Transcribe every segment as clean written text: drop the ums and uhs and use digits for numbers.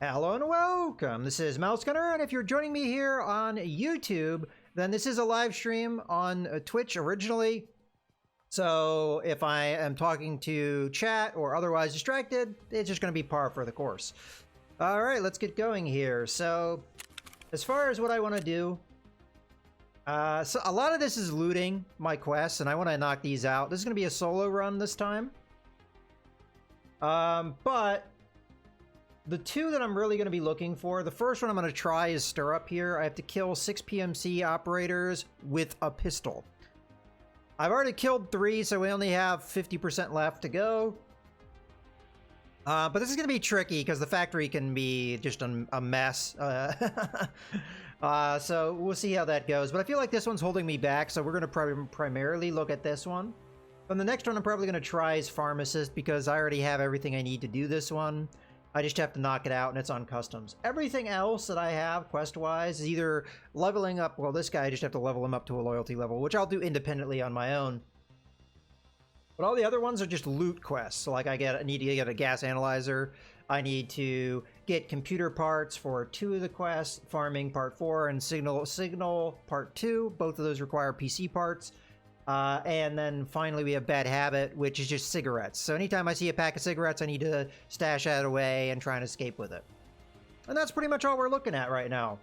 Hello and welcome. This is Mouse Gunner, and if you're joining me here on YouTube, then this is a live stream on Twitch originally. So if I am talking to chat or otherwise distracted, it's just going to be par for the course. All right, let's get going here. So as far as what I want to do, so a lot of this is looting my quests, and I want to knock these out. This is going to be a solo run this time. But the two that I'm really going to be looking for, the first one I'm going to try is Stirrup here. I have to kill 6 PMC operators with a pistol. I've already killed 3, so we only have 50% left to go. But this is going to be tricky because the factory can be just a mess. So we'll see how that goes. But I feel like this one's holding me back, so we're going to primarily look at this one. And the next one I'm probably going to try is Pharmacist because I already have everything I need to do this one. I just have to knock it out, and it's on customs. Everything else that I have, quest-wise, is either leveling up. Well, this guy, I just have to level him up to a loyalty level, which I'll do independently on my own. But all the other ones are just loot quests. So, like, I need to get a gas analyzer. I need to get computer parts for 2 of the quests, farming part 4, and signal part 2. Both of those require PC parts. And then finally we have Bad Habit, which is just cigarettes. So anytime I see a pack of cigarettes, I need to stash that away and try and escape with it. And that's pretty much all we're looking at right now.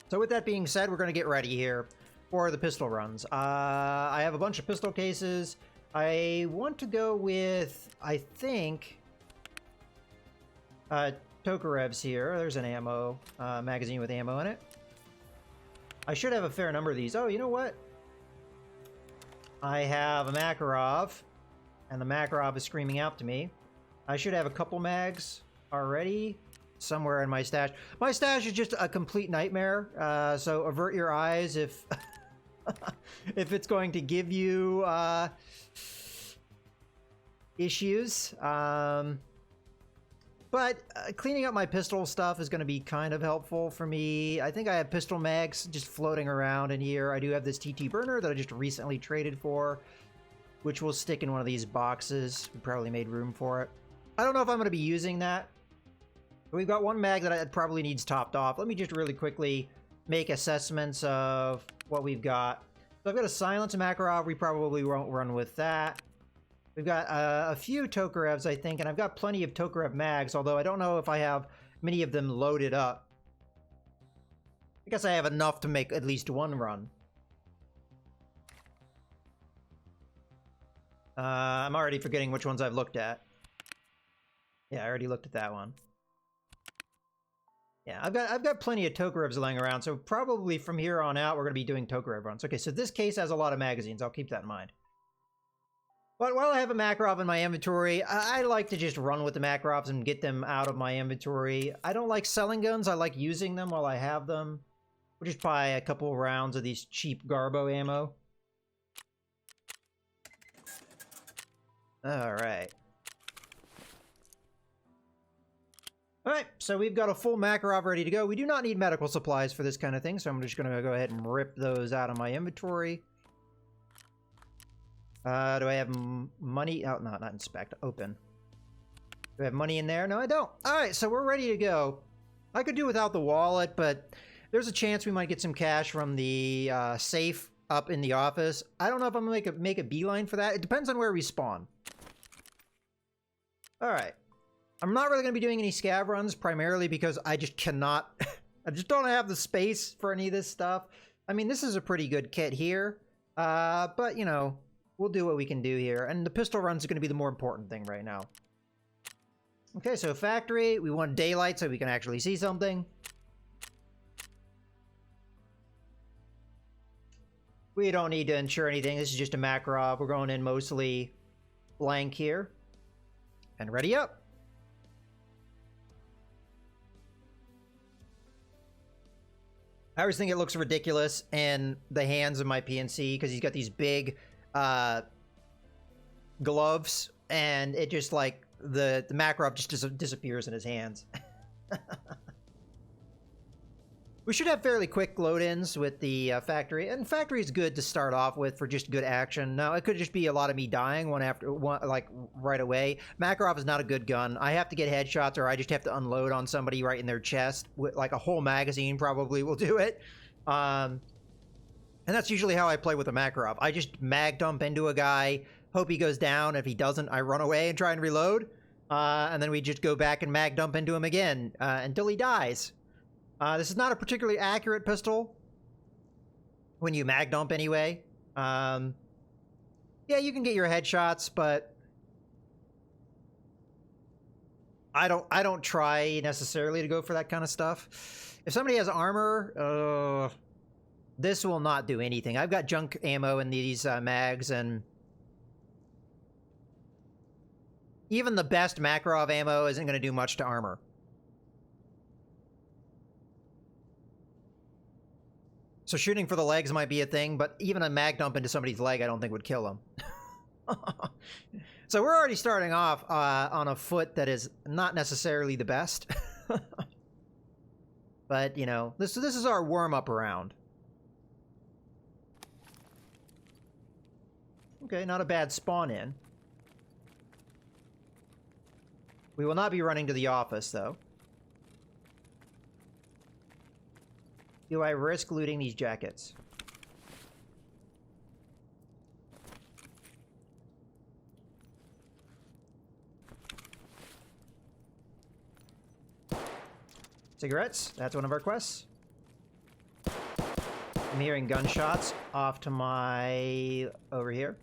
So with that being said, we're going to get ready here for the pistol runs. I have a bunch of pistol cases. I want to go with, I think, Tokarev's here. There's an ammo magazine with ammo in it. I should have a fair number of these. Oh, you know what? I have a Makarov, and the Makarov is screaming out to me. I should have a couple mags already somewhere in my stash. My stash is just a complete nightmare, so avert your eyes if if it's going to give you issues. But cleaning up my pistol stuff is going to be kind of helpful for me. I think I have pistol mags just floating around in here. I do have this TT burner that I just recently traded for, which will stick in one of these boxes. We probably made room for it. I don't know if I'm going to be using that. We've got one mag that probably needs topped off. Let me just really quickly make assessments of what we've got. So I've got a Silence Makarov. We probably won't run with that. We've got a few Tokarevs, I think, and I've got plenty of Tokarev mags, although I don't know if I have many of them loaded up. I guess I have enough to make at least one run. I'm already forgetting which ones I've looked at. Yeah, I already looked at that one. Yeah, I've got plenty of Tokarevs laying around, so probably from here on out, we're going to be doing Tokarev runs. Okay, so this case has a lot of magazines. I'll keep that in mind. But while I have a Makarov in my inventory, I like to just run with the Makarovs and get them out of my inventory. I don't like selling guns. I like using them while I have them. We'll just buy a couple of rounds of these cheap Garbo ammo. Alright. Alright, so we've got a full Makarov ready to go. We do not need medical supplies for this kind of thing, so I'm just going to go ahead and rip those out of my inventory. Do I have money? Oh, no, not inspect. Open. Do I have money in there? No, I don't. All right, so we're ready to go. I could do without the wallet, but there's a chance we might get some cash from the safe up in the office. I don't know if I'm going to make a beeline for that. It depends on where we spawn. All right. I'm not really going to be doing any scav runs, primarily because I just cannot... I just don't have the space for any of this stuff. I mean, this is a pretty good kit here, but, you know... We'll do what we can do here. And the pistol runs are going to be the more important thing right now. Okay, so factory. We want daylight so we can actually see something. We don't need to ensure anything. This is just a Makarov. We're going in mostly blank here. And ready up. I always think it looks ridiculous in the hands of my PNC because he's got these big... gloves, and it just like the Makarov just disappears in his hands. We should have fairly quick load-ins with the factory, and factory is good to start off with for just good action. Now, it could just be a lot of me dying one after one, like right away. Makarov is not a good gun. I have to get headshots, or I just have to unload on somebody right in their chest. With, like a whole magazine probably will do it. And that's usually how I play with a Makarov. I just mag dump into a guy, hope he goes down. If he doesn't, I run away and try and reload. And then we just go back and mag dump into him again until he dies. This is not a particularly accurate pistol when you mag dump anyway. Yeah, you can get your headshots, but I don't try necessarily to go for that kind of stuff. If somebody has armor, this will not do anything. I've got junk ammo in these mags, and even the best Makarov ammo isn't going to do much to armor. So shooting for the legs might be a thing, but even a mag dump into somebody's leg I don't think would kill them. So we're already starting off on a foot that is not necessarily the best. But, you know, this is our warm-up round. Okay, not a bad spawn-in. We will not be running to the office, though. Do I risk looting these jackets? Cigarettes, that's one of our quests. I'm hearing gunshots off to my... over here.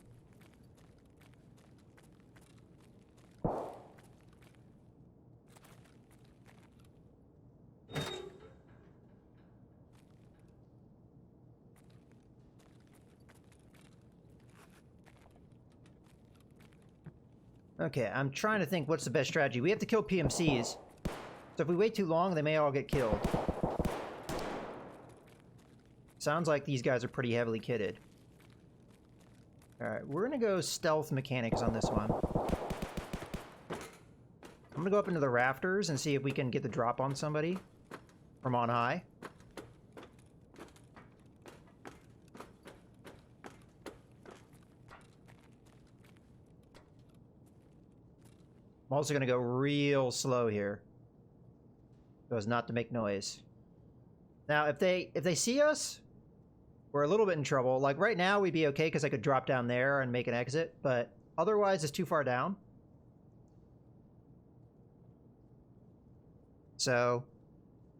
Okay, I'm trying to think what's the best strategy. We have to kill PMCs. So if we wait too long, they may all get killed. Sounds like these guys are pretty heavily kitted. Alright, we're gonna go stealth mechanics on this one. I'm gonna go up into the rafters and see if we can get the drop on somebody from on high. I'm also gonna go real slow here, so as not to make noise. Now, if they see us, we're a little bit in trouble. Like right now, we'd be okay because I could drop down there and make an exit, but otherwise, it's too far down. So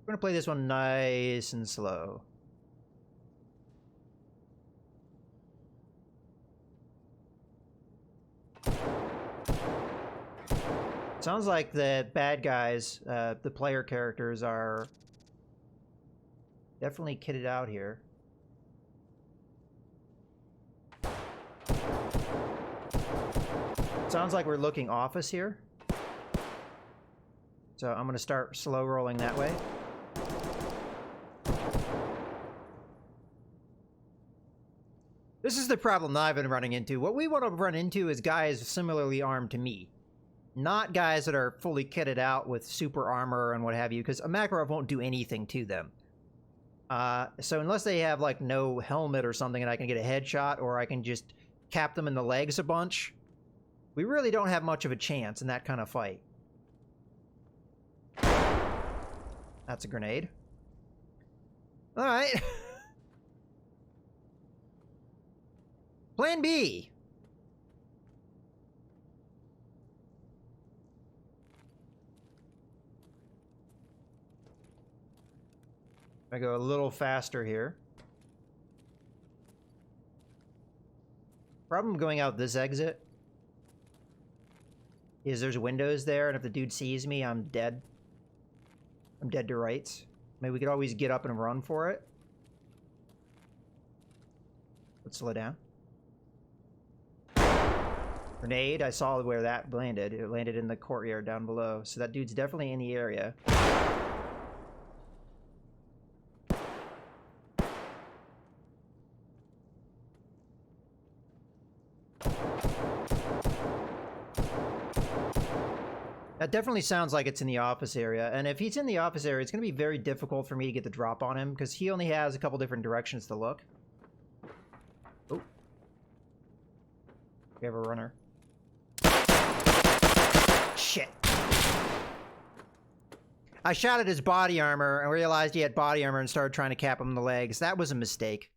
we're gonna play this one nice and slow. Sounds like the bad guys, the player characters, are definitely kitted out here. Sounds like we're looking office here. So I'm going to start slow rolling that way. This is the problem that I've been running into. What we want to run into is guys similarly armed to me. Not guys that are fully kitted out with super armor and what have you, because a Makarov won't do anything to them. So unless they have, like, no helmet or something and I can get a headshot, or I can just cap them in the legs a bunch, we really don't have much of a chance in that kind of fight. That's a grenade. Alright. Plan B. I go a little faster here. Problem going out this exit is there's windows there, and if the dude sees me, I'm dead. I'm dead to rights. Maybe we could always get up and run for it. Let's slow down. Grenade, I saw where that landed. It landed in the courtyard down below. So that dude's definitely in the area. That That definitely sounds like it's in the office area. And if he's in the office area, it's going to be very difficult for me to get the drop on him because he only has a couple different directions to look. Oh. We have a runner. Shit. I shot at his body armor and realized he had body armor and started trying to cap him in the legs. That was a mistake.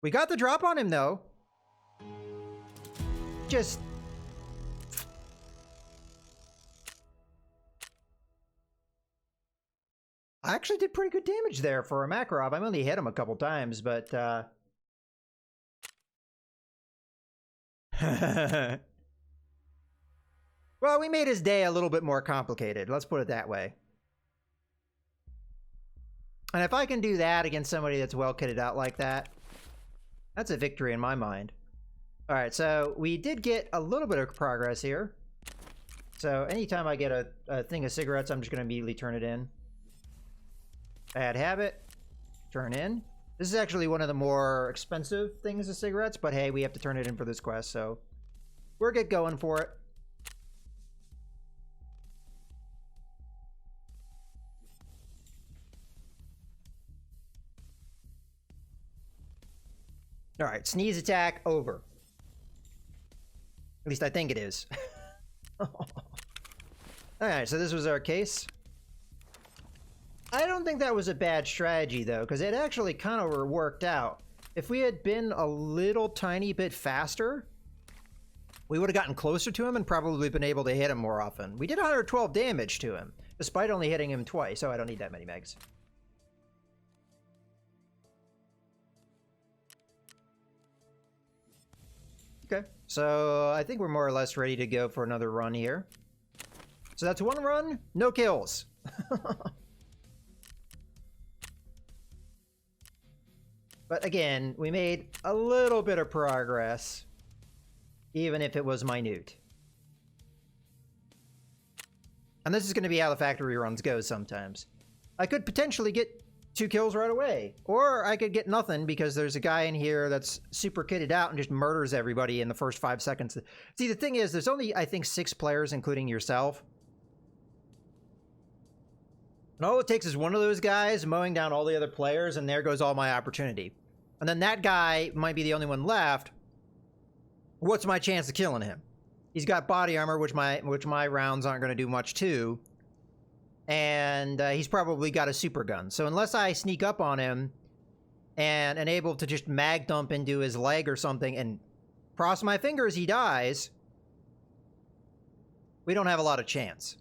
We got the drop on him, though. Just... I actually did pretty good damage there for a Makarov. I only hit him a couple times, but... Well, we made his day a little bit more complicated. Let's put it that way. And if I can do that against somebody that's well kitted out like that, that's a victory in my mind. All right, so we did get a little bit of progress here. So anytime I get a thing of cigarettes, I'm just going to immediately turn it in. Bad habit. Turn in. This is actually one of the more expensive things of cigarettes, but hey, we have to turn it in for this quest, so we'll get going for it. All right, sneeze attack over. At least I think it is. All right, so this was our case. I don't think that was a bad strategy, though, because it actually kind of worked out. If we had been a little tiny bit faster, we would have gotten closer to him and probably been able to hit him more often. We did 112 damage to him, despite only hitting him twice. Oh, I don't need that many megs. Okay, so I think we're more or less ready to go for another run here. So that's one run, no kills. But again, we made a little bit of progress, even if it was minute. And this is going to be how the factory runs go sometimes. I could potentially get 2 kills right away, or I could get nothing because there's a guy in here that's super kitted out and just murders everybody in the first 5 seconds. See, the thing is, there's only, I think, 6 players, including yourself. And all it takes is one of those guys mowing down all the other players, and there goes all my opportunity. And then that guy might be the only one left. What's my chance of killing him? He's got body armor, which my rounds aren't going to do much to. And he's probably got a super gun. So unless I sneak up on him and am able to just mag dump into his leg or something and cross my fingers he dies, we don't have a lot of chance.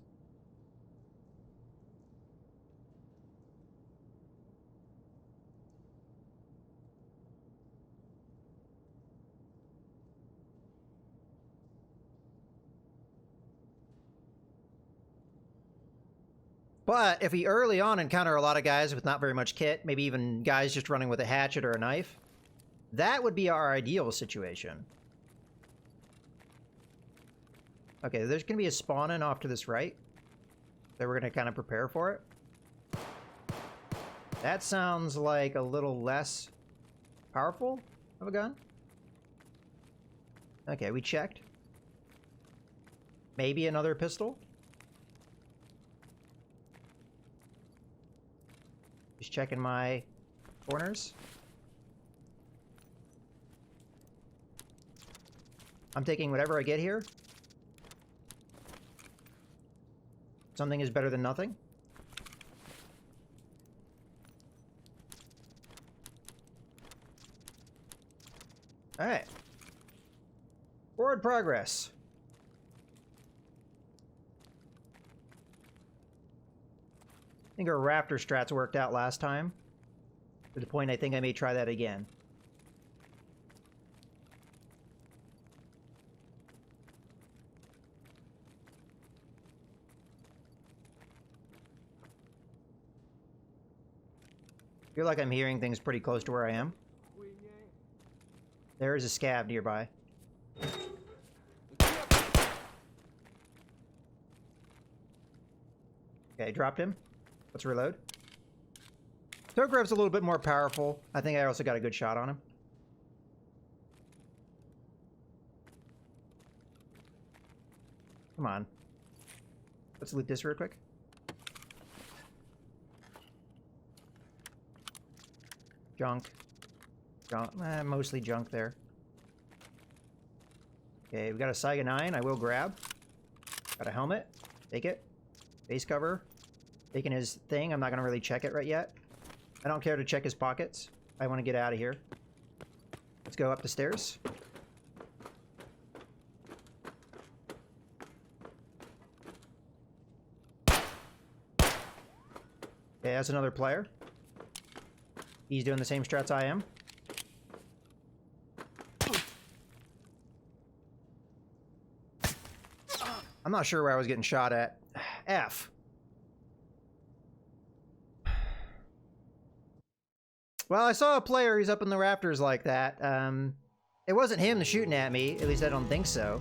But if we early on encounter a lot of guys with not very much kit, maybe even guys just running with a hatchet or a knife, that would be our ideal situation. Okay, there's going to be a spawn-in off to this right. So we're going to kind of prepare for it. That sounds like a little less powerful of a gun. Okay, we checked. Maybe another pistol. Just checking my corners. I'm taking whatever I get here. Something is better than nothing. All right. Forward progress. I think our Raptor strats worked out last time. To the point I think I may try that again. I feel like I'm hearing things pretty close to where I am. There is a scab nearby. Okay, dropped him. Let's reload. Togrev's a little bit more powerful. I think I also got a good shot on him. Come Come on. Let's loot this real quick. Junk. Junk. Mostly junk there. Okay, we got a Saiga 9. I will grab. Got a helmet. Take it. Base cover. Taking his thing. I'm not going to really check it right yet. I don't care to check his pockets. I want to get out of here. Let's go up the stairs. Okay, that's another player. He's doing the same strats I am. I'm not sure where I was getting shot at. F. Well, I saw a player who's up in the rafters like that. It wasn't him shooting at me. At least I don't think so.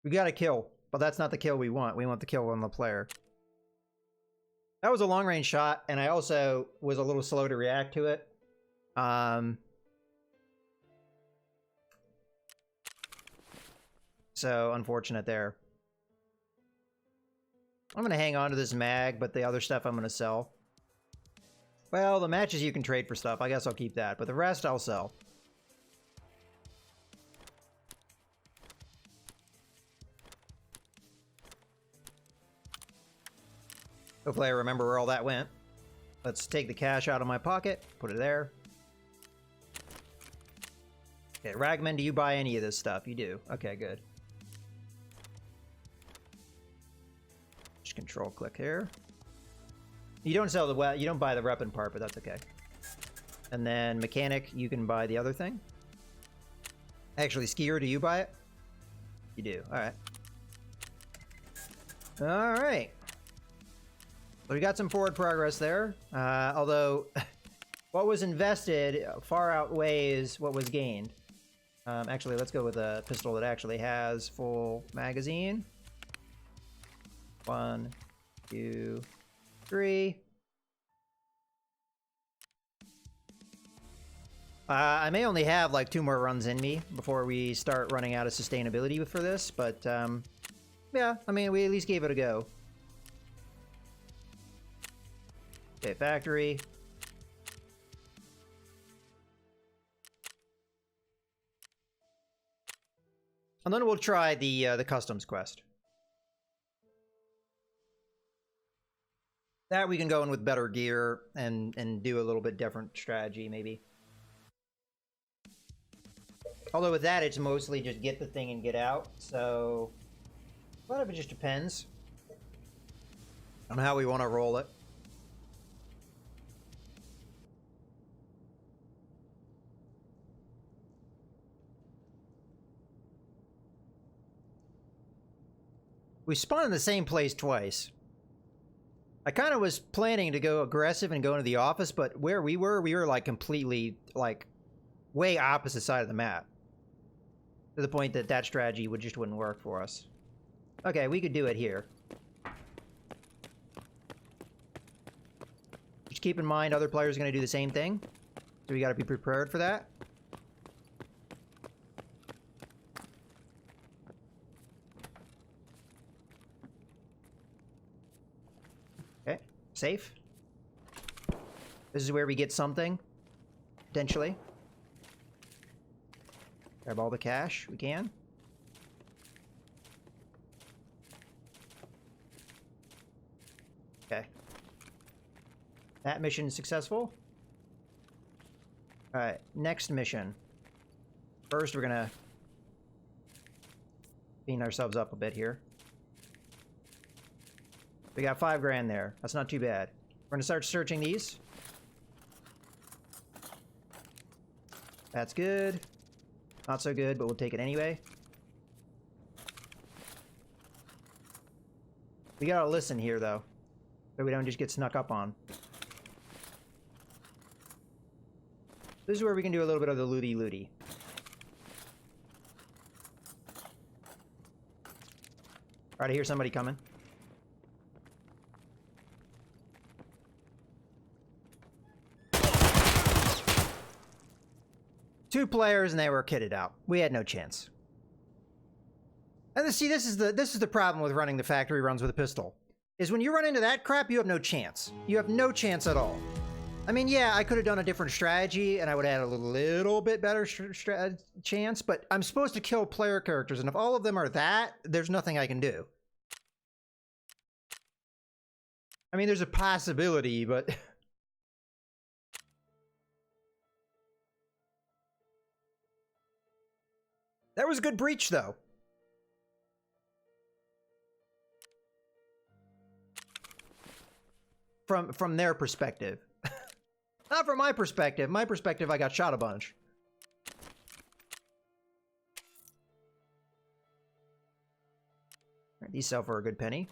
We got a kill, but that's not the kill we want. We want the kill on the player. That was a long-range shot, and I also was a little slow to react to it. So, unfortunate there. I'm going to hang on to this mag, but the other stuff I'm going to sell. Well, the matches you can trade for stuff. I guess I'll keep that, but the rest I'll sell. Hopefully I remember where all that went. Let's take the cash out of my pocket, put it there. Okay, Ragman, do you buy any of this stuff? You do. Okay, good. Just control click here. You don't sell the you don't buy the weapon part, but that's okay. And then mechanic, you can buy the other thing. Actually, skier, do you buy it? You do. All right. All right. So we got some forward progress there, although what was invested far outweighs what was gained. Actually, let's go with a pistol that actually has full magazine. 1, 2, 3. I may only have like 2 more runs in me before we start running out of sustainability for this, but yeah, I mean, we at least gave it a go. Okay, factory. And then we'll try the customs quest. That we can go in with better gear and do a little bit different strategy, maybe. Although with that, it's mostly just get the thing and get out. So a lot of it just depends on how we want to roll it. We spawned in the same place twice. I kind of was planning to go aggressive and go into the office, but where we were like completely, like, way opposite side of the map. To the point that that strategy just wouldn't work for us. Okay, we could do it here. Just keep in mind other players are going to do the same thing. So we got to be prepared for that. Safe. This is where we get something, potentially. Grab all the cash we can. Okay. That mission is successful. Alright, next mission. First, we're gonna clean ourselves up a bit here. We got 5 grand there. That's not too bad. We're gonna start searching these. That's good. Not so good, but we'll take it anyway. We gotta listen here, though, so we don't just get snuck up on. This is where we can do a little bit of the looty-looty. Alright, I hear somebody coming. 2 players and they were kitted out. We had no chance. And see, this is the problem with running the factory runs with a pistol. Is when you run into that crap, you have no chance. You have no chance at all. I mean, yeah, I could have done a different strategy and I would have had a little bit better chance, but I'm supposed to kill player characters, and if all of them are that, there's nothing I can do. I mean, there's a possibility, but... That was a good breach, though. From their perspective. Not from my perspective. My perspective, I got shot a bunch. All right, these sell for a good penny.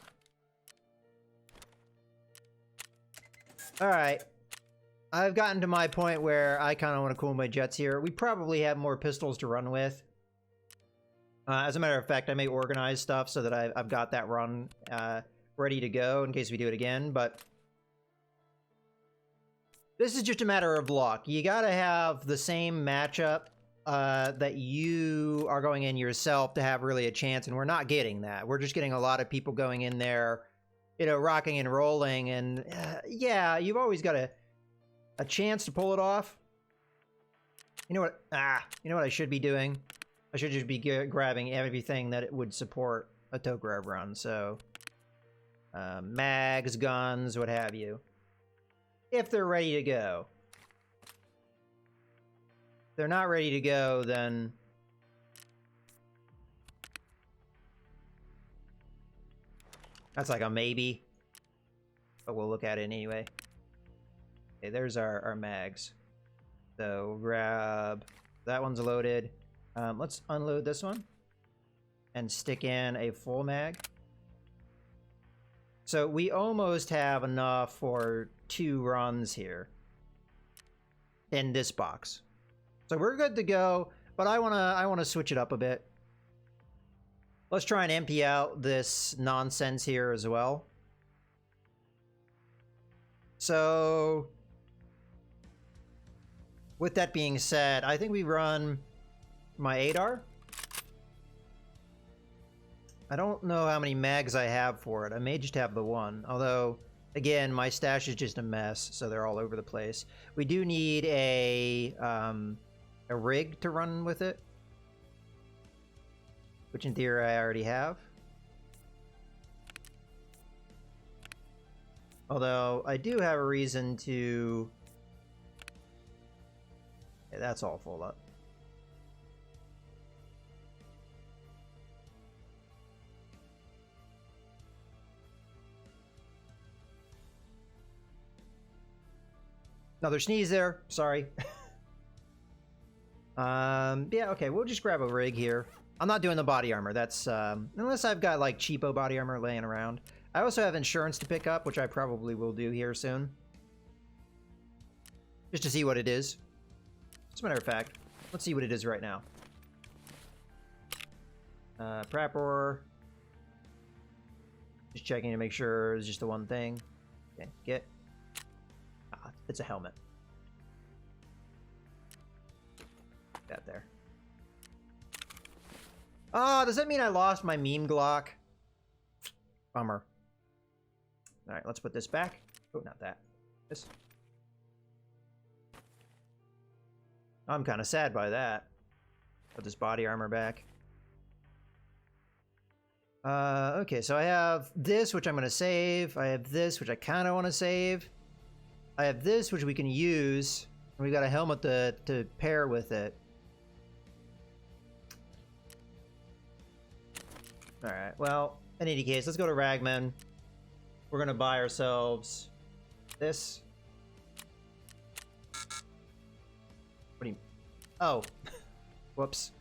All right. I've gotten to my point where I kind of want to cool my jets here. We probably have more pistols to run with. As a matter of fact, I may organize stuff so that I've got that run ready to go in case we do it again, but this is just a matter of luck. You gotta have the same matchup that you are going in yourself to have really a chance, and we're not getting that. We're just getting a lot of people going in there, you know, rocking and rolling, and yeah, you've always got a chance to pull it off. You know what? You know what I should be doing? I should just be grabbing everything that it would support a tow grab run. So, mags, guns, what have you. If they're ready to go. If they're not ready to go, then... That's like a maybe. But we'll look at it anyway. Okay, there's our mags. So, we'll grab... That one's loaded. Let's unload this one and stick in a full mag. So we almost have enough for 2 runs here in this box. So we're good to go, but I wanna switch it up a bit. Let's try and empty out this nonsense here as well. So with that being said, I think we run my ADAR. I don't know how many mags I have for it. I may just have the one. Although, again, my stash is just a mess, so they're all over the place. We do need a rig to run with it, which in theory I already have. Although, I do have a reason to... Okay, that's all full up. Another sneeze there. Sorry. Yeah, okay. We'll just grab a rig here. I'm not doing the body armor. That's, unless I've got, like, cheapo body armor laying around. I also have insurance to pick up, which I probably will do here soon. Just to see what it is. As a matter of fact, let's see what it is right now. Prapor. Just checking to make sure it's just the one thing. Okay, get. It's a helmet. That there. Oh, does that mean I lost my meme Glock? Bummer. Alright, let's put this back. Oh, not that. This. I'm kind of sad by that. Put this body armor back. Okay, so I have this, which I'm going to save. I have this, which I kind of want to save. I have this, which we can use. And we've got a helmet to pair with it. Alright, well, in any case, let's go to Ragman. We're going to buy ourselves this. What do you... Oh. Whoops.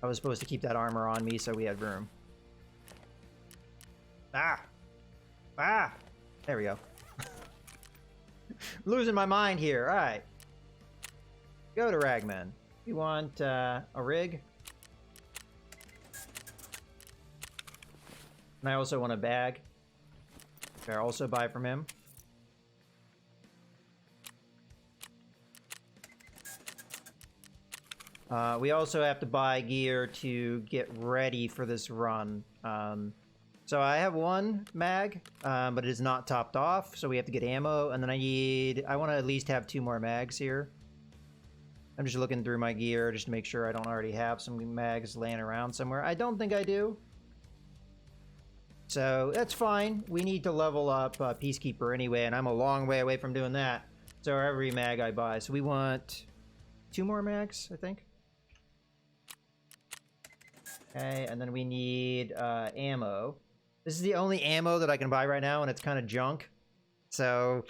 I was supposed to keep that armor on me so we had room. Ah! Ah! There we go. Losing my mind here. Alright. Go to Ragman. You want a rig? And I also want a bag. Which I also buy from him. We also have to buy gear to get ready for this run. So I have one mag, but it is not topped off, so we have to get ammo, and then I want to at least have 2 more mags here. I'm just looking through my gear just to make sure I don't already have some mags laying around somewhere. I don't think I do. So that's fine. We need to level up Peacekeeper anyway, and I'm a long way away from doing that. So every mag I buy. So we want 2 more mags, I think. Okay, and then we need ammo. This is the only ammo that I can buy right now, and it's kind of junk. So,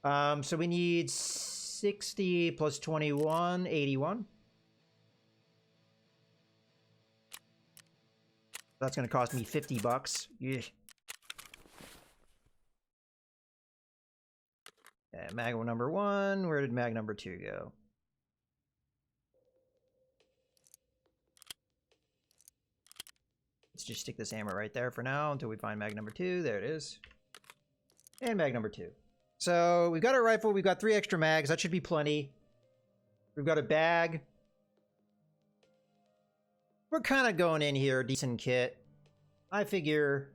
so we need 60 plus 21, 81. That's going to cost me 50 bucks. Yeah. Okay, mag number 1. Where did mag number 2 go? Let's just stick this ammo right there for now until we find mag number 2. There it is. And mag number 2. So we've got a rifle. We've got 3 extra mags. That should be plenty. We've got a bag. We're kind of going in here. Decent kit. I figure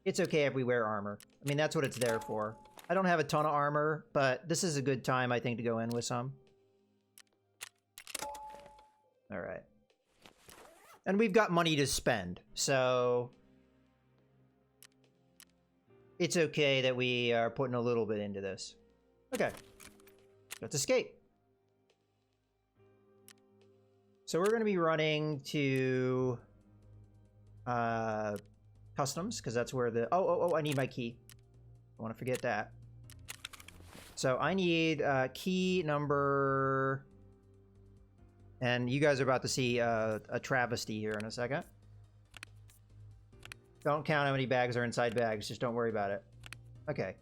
it's okay if we wear armor. I mean, that's what it's there for. I don't have a ton of armor, but this is a good time, I think, to go in with some. All right. And we've got money to spend, so it's okay that we are putting a little bit into this. Okay. Let's escape. So we're going to be running to customs, because that's where the... Oh, I need my key. I want to forget that. So I need key number... And you guys are about to see a travesty here in a second. Don't count how many bags are inside bags. Just don't worry about it. Okay.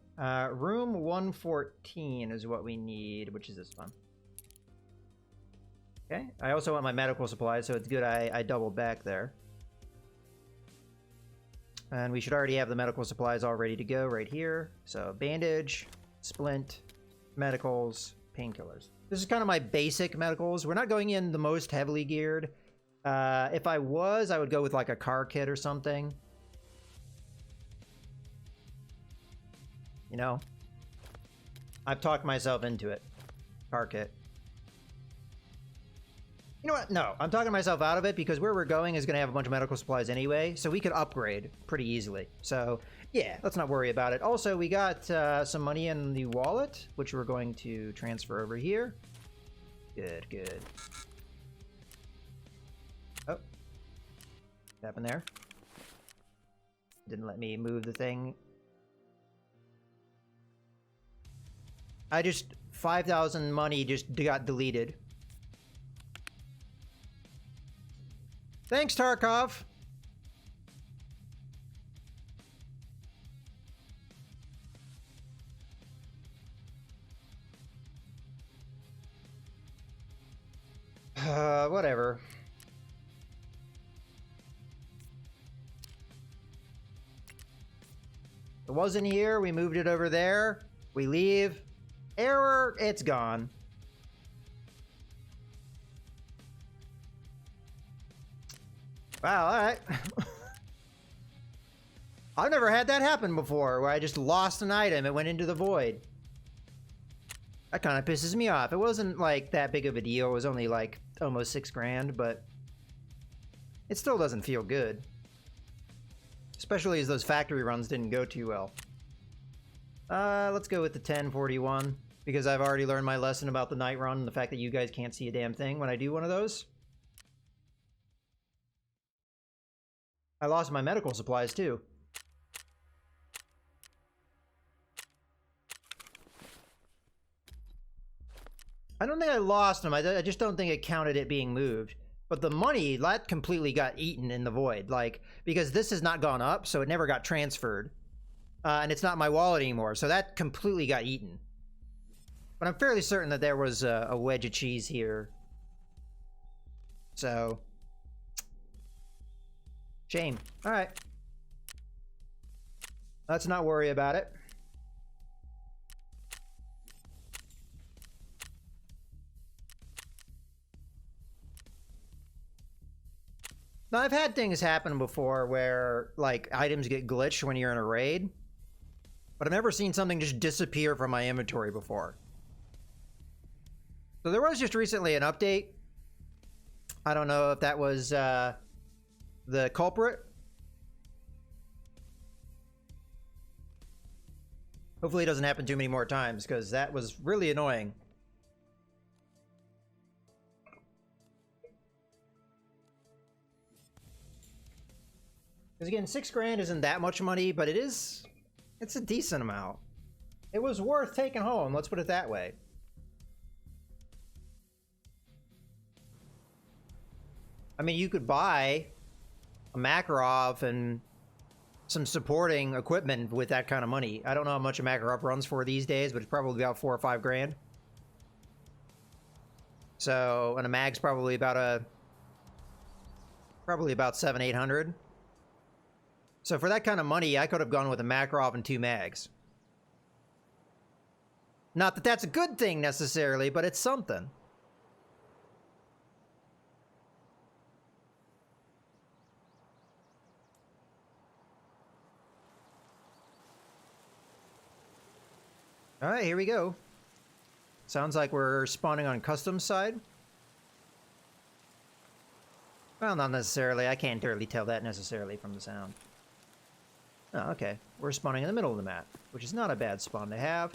Room 114 is what we need, which is this one. Okay. I also want my medical supplies, so it's good I doubled back there. And we should already have the medical supplies all ready to go right here. So bandage, splint, medicals, painkillers. This is kind of my basic medicals. We're not going in the most heavily geared. If I was, I would go with like a car kit or something. You know? I've talked myself into it. Car kit. You know what? No, I'm talking myself out of it because where we're going is going to have a bunch of medical supplies anyway, so we could upgrade pretty easily. So, yeah, let's not worry about it. Also, we got some money in the wallet, which we're going to transfer over here. Good, good. Oh. What happened there? Didn't let me move the thing. I just... 5,000 money just got deleted. Thanks, Tarkov. Whatever. It wasn't here. We moved it over there. We leave. Error. It's gone. Wow, alright. I've never had that happen before, where I just lost an item, it went into the void. That kind of pisses me off. It wasn't, like, that big of a deal. It was only, like, almost 6 grand, but... it still doesn't feel good. Especially as those factory runs didn't go too well. Let's go with the 1041, because I've already learned my lesson about the night run and the fact that you guys can't see a damn thing when I do one of those. I lost my medical supplies, too. I don't think I lost them. I just don't think it counted it being moved. But the money, that completely got eaten in the void. Like, because this has not gone up, so it never got transferred. And it's not in my wallet anymore, so that completely got eaten. But I'm fairly certain that there was a wedge of cheese here. So... shame. Alright. Let's not worry about it. Now, I've had things happen before where, like, items get glitched when you're in a raid, but I've never seen something just disappear from my inventory before. So there was just recently an update. I don't know if that was the culprit. Hopefully it doesn't happen too many more times, because that was really annoying. Because again, $6 isn't that much money, but it's a decent amount. It was worth taking home, let's put it that way. I mean, you could buy a Makarov and some supporting equipment with that kind of money. I don't know how much a Makarov runs for these days, but it's probably about $4 or $5 grand. So, and a mag's probably about $700-800. So for that kind of money, I could have gone with a Makarov and 2 mags. Not that that's a good thing necessarily, but it's something. All right, here we go. Sounds like we're spawning on customs side. Well, not necessarily. I can't really tell that necessarily from the sound. Oh, okay. We're spawning in the middle of the map, which is not a bad spawn to have.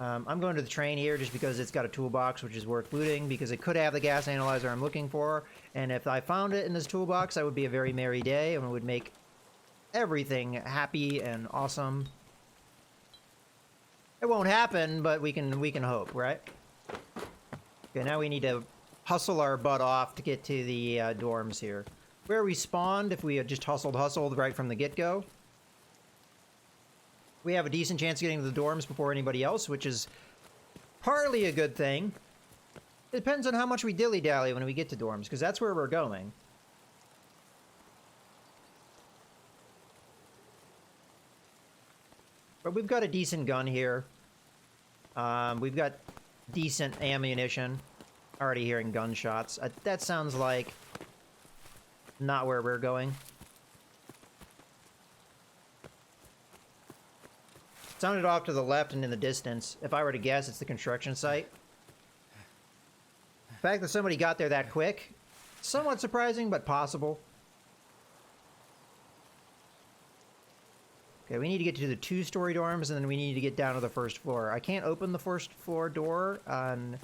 I'm going to the train here just because it's got a toolbox, which is worth looting, because it could have the gas analyzer I'm looking for, and if I found it in this toolbox, I would be a very merry day, and it would make everything happy and awesome. It won't happen, but we can hope, right? Okay, now we need to hustle our butt off to get to the dorms here. Where we spawned, if we had just hustled right from the get-go, we have a decent chance of getting to the dorms before anybody else, which is partly a good thing. It depends on how much we dilly-dally when we get to dorms, because that's where we're going. But we've got a decent gun here. We've got decent ammunition. Already hearing gunshots. That sounds like not where we're going. Sounded off to the left and in the distance. If I were to guess, it's the construction site. The fact that somebody got there that quick, somewhat surprising, but possible. Okay, we need to get to the 2-story dorms, and then we need to get down to the first floor. I can't open the first floor door on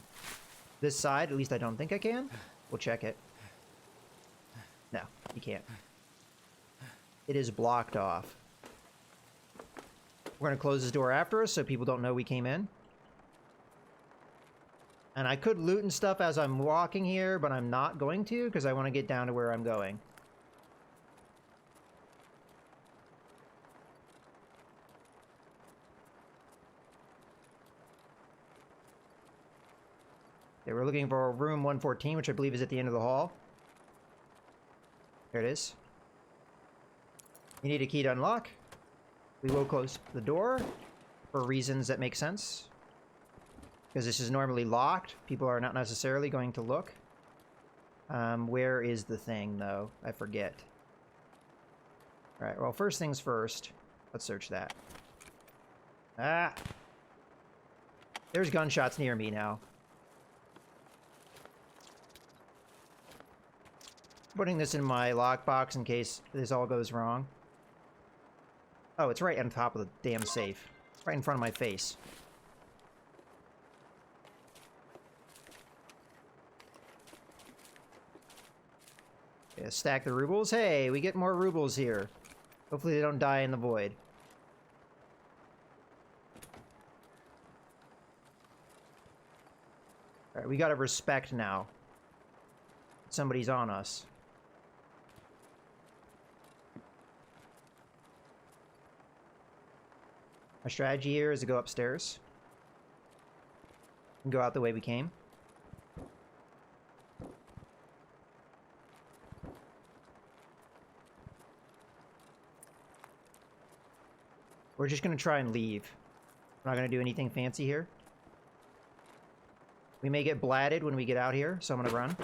this side. At least I don't think I can. We'll check it. No, you can't. It is blocked off. We're going to close this door after us so people don't know we came in. And I could loot and stuff as I'm walking here, but I'm not going to because I want to get down to where I'm going. Okay, we're looking for room 114, which I believe is at the end of the hall. There it is. You need a key to unlock. We will close the door for reasons that make sense. Because this is normally locked. People are not necessarily going to look. Where is the thing, though? I forget. Alright, well, first things first. Let's search that. Ah! There's gunshots near me now. Putting this in my lockbox in case this all goes wrong. Oh, it's right on top of the damn safe. Right in front of my face. Yeah, stack the rubles. Hey, we get more rubles here. Hopefully they don't die in the void. Alright, we gotta respect now. Somebody's on us. Our strategy here is to go upstairs. And go out the way we came. We're just gonna try and leave. We're not gonna do anything fancy here. We may get blatted when we get out here, so I'm gonna run.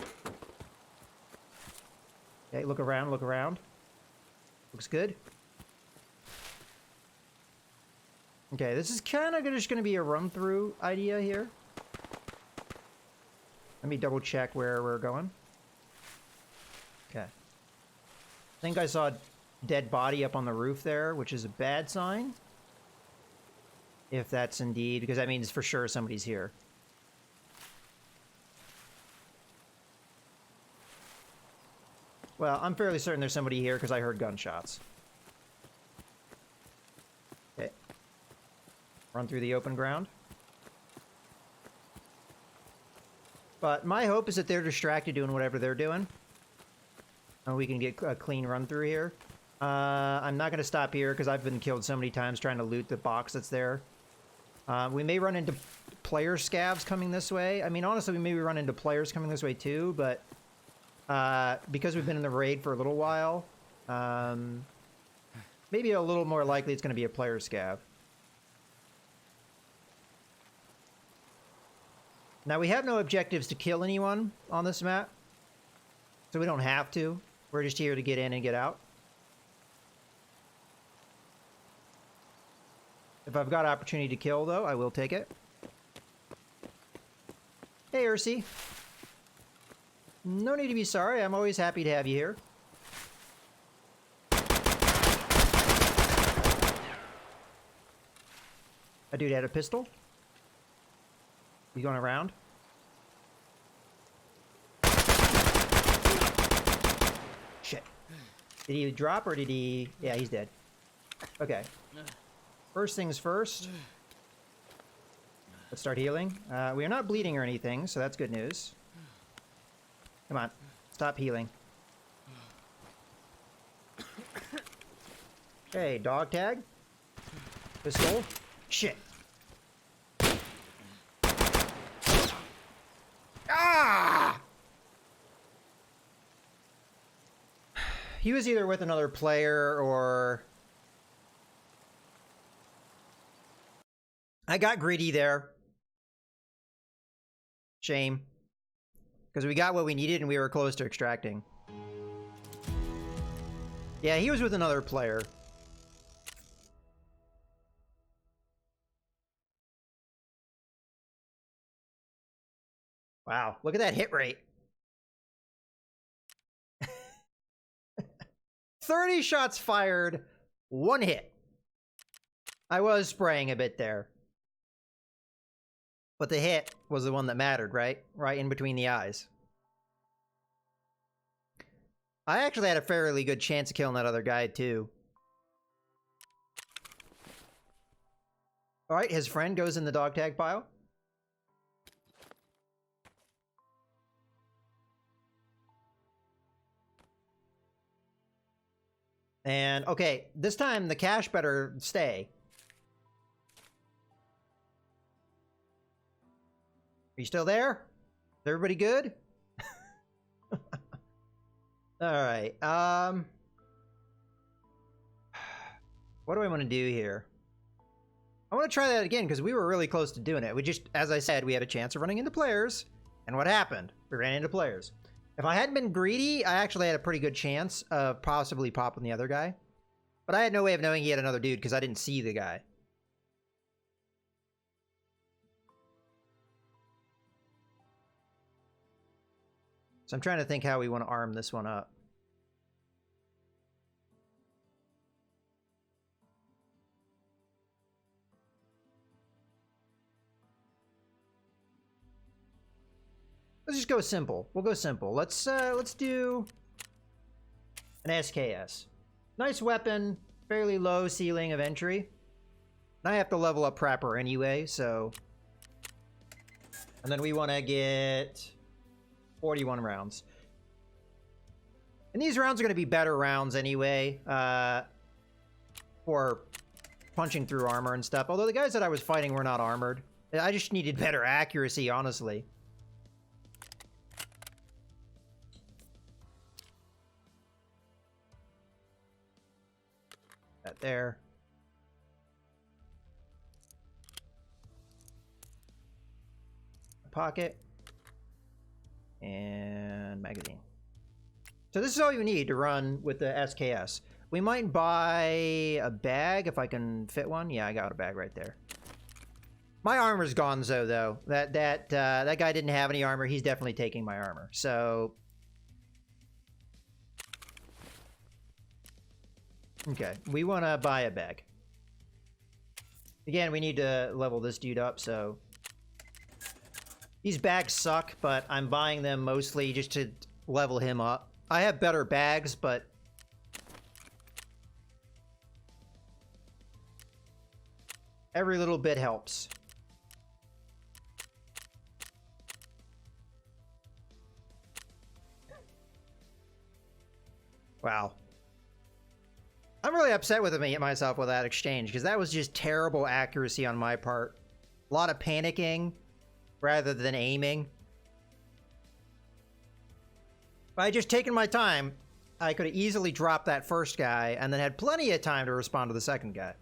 Okay, look around, look around. Looks good. Okay, this is kind of just gonna be a run-through idea here. Let me double check where we're going. Okay. I think I saw a dead body up on the roof there, which is a bad sign. If that's indeed, because that means for sure somebody's here. Well, I'm fairly certain there's somebody here because I heard gunshots. Okay. Run through the open ground. But my hope is that they're distracted doing whatever they're doing. And we can get a clean run through here. I'm not going to stop here because I've been killed so many times trying to loot the box that's there. We may run into player scavs coming this way. I mean, honestly, we may run into players coming this way too, but because we've been in the raid for a little while, maybe a little more likely it's going to be a player scav. Now, we have no objectives to kill anyone on this map, so we don't have to. We're just here to get in and get out. If I've got opportunity to kill, though, I will take it. Hey, Ursi. No need to be sorry. I'm always happy to have you here. A dude had a pistol. He's going around. Shit. Did he drop or did he... Yeah, he's dead. Okay. First things first. Let's start healing. We are not bleeding or anything, so that's good news. Come on. Stop healing. Okay, dog tag. Pistol. Shit. Ah! He was either with another player or... I got greedy there. Shame. Because we got what we needed and we were close to extracting. Yeah, he was with another player. Wow, look at that hit rate. 30 shots fired, 1 hit. I was spraying a bit there. But the hit was the one that mattered, right? Right in between the eyes. I actually had a fairly good chance of killing that other guy, too. Alright, his friend goes in the dog tag pile. And, okay, this time the cash better stay. Are you still there? Is everybody good? Alright, what do I want to do here? I want to try that again, because we were really close to doing it. We just, as I said, we had a chance of running into players. And what happened? We ran into players. If I hadn't been greedy, I actually had a pretty good chance of possibly popping the other guy. But I had no way of knowing he had another dude, because I didn't see the guy. So I'm trying to think how we want to arm this one up. Let's just go simple. We'll go simple. Let's do an SKS. Nice weapon, fairly low ceiling of entry. I have to level up Prapor anyway, so... And then we want to get 41 rounds. And these rounds are going to be better rounds anyway, for punching through armor and stuff. Although the guys that I was fighting were not armored. I just needed better accuracy, honestly. That there. Pocket. And magazine. So this is all you need to run with the SKS. We might buy a bag if I can fit one. Yeah, I got a bag right there. My armor's gonzo though. That guy didn't have any armor. He's definitely taking my armor. So okay, we want to buy a bag. Again, we need to level this dude up, so these bags suck, but I'm buying them mostly just to level him up. I have better bags, but every little bit helps. Wow. I'm really upset with myself with that exchange, because that was just terrible accuracy on my part. A lot of panicking rather than aiming. If I had just taken my time, I could have easily dropped that first guy and then had plenty of time to respond to the second guy.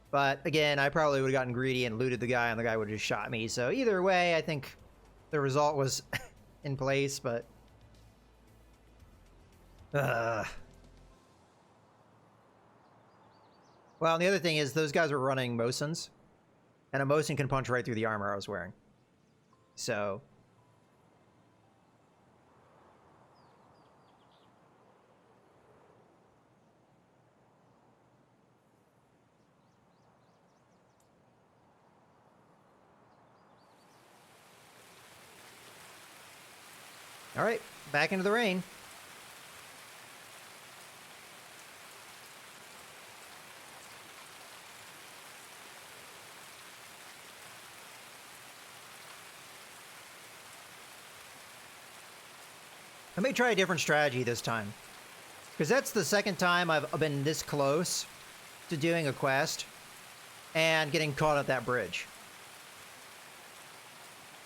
But again, I probably would have gotten greedy and looted the guy and the guy would have just shot me. So either way, I think the result was in place, but... Well, and the other thing is those guys were running Mosins, and a Mosin can punch right through the armor I was wearing. So... All right, back into the rain. I may try a different strategy this time, because that's the second time I've been this close to doing a quest and getting caught at that bridge.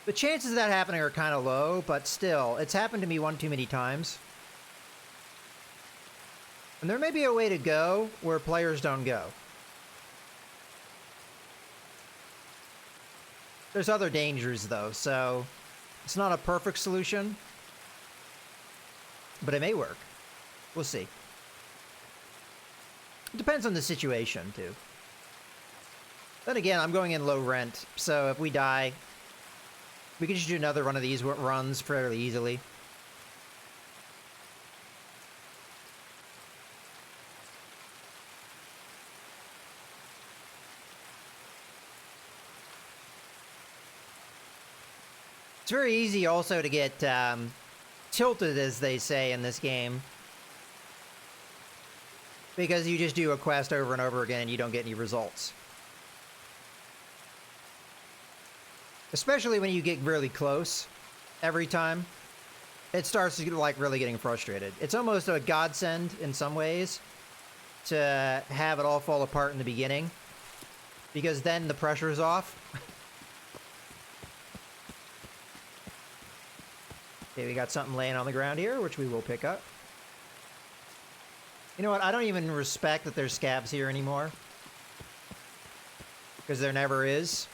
The chances of that happening are kind of low, but still, it's happened to me one too many times. And there may be a way to go where players don't go. There's other dangers, though, so it's not a perfect solution, but it may work. We'll see. It depends on the situation, too. Then again, I'm going in low rent, so if we die... we can just do another one of these runs fairly easily. It's very easy also to get tilted, as they say in this game, because you just do a quest over and over again and you don't get any results. Especially when you get really close every time, it starts to get, like, really getting frustrated. It's almost a godsend in some ways to have it all fall apart in the beginning, because then the pressure is off. Okay, we got something laying on the ground here, which we will pick up. You know what? I don't even respect that there's scabs here anymore, because there never is.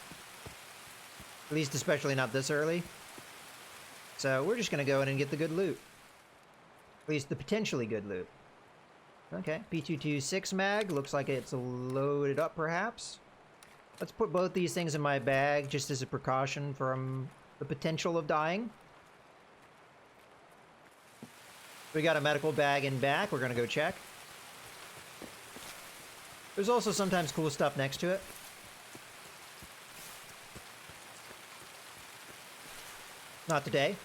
At least especially not this early. So we're just going to go in and get the good loot. At least the potentially good loot. Okay, P226 mag. Looks like it's loaded up, perhaps. Let's put both these things in my bag, just as a precaution from the potential of dying. We got a medical bag in back. We're going to go check. There's also sometimes cool stuff next to it. Not today.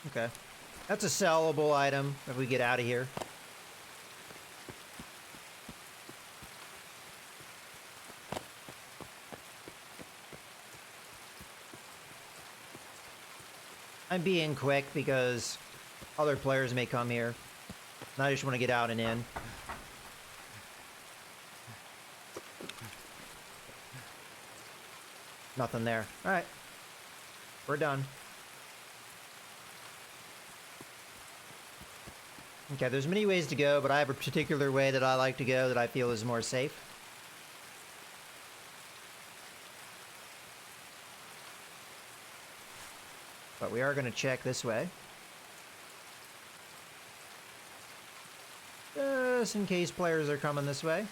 Okay. That's a sellable item if we get out of here. I'm being quick because other players may come here. And I just want to get out and in. Nothing there. Alright. We're done. Okay, there's many ways to go, but I have a particular way that I like to go that I feel is more safe. But we are going to check this way. Just in case players are coming this way.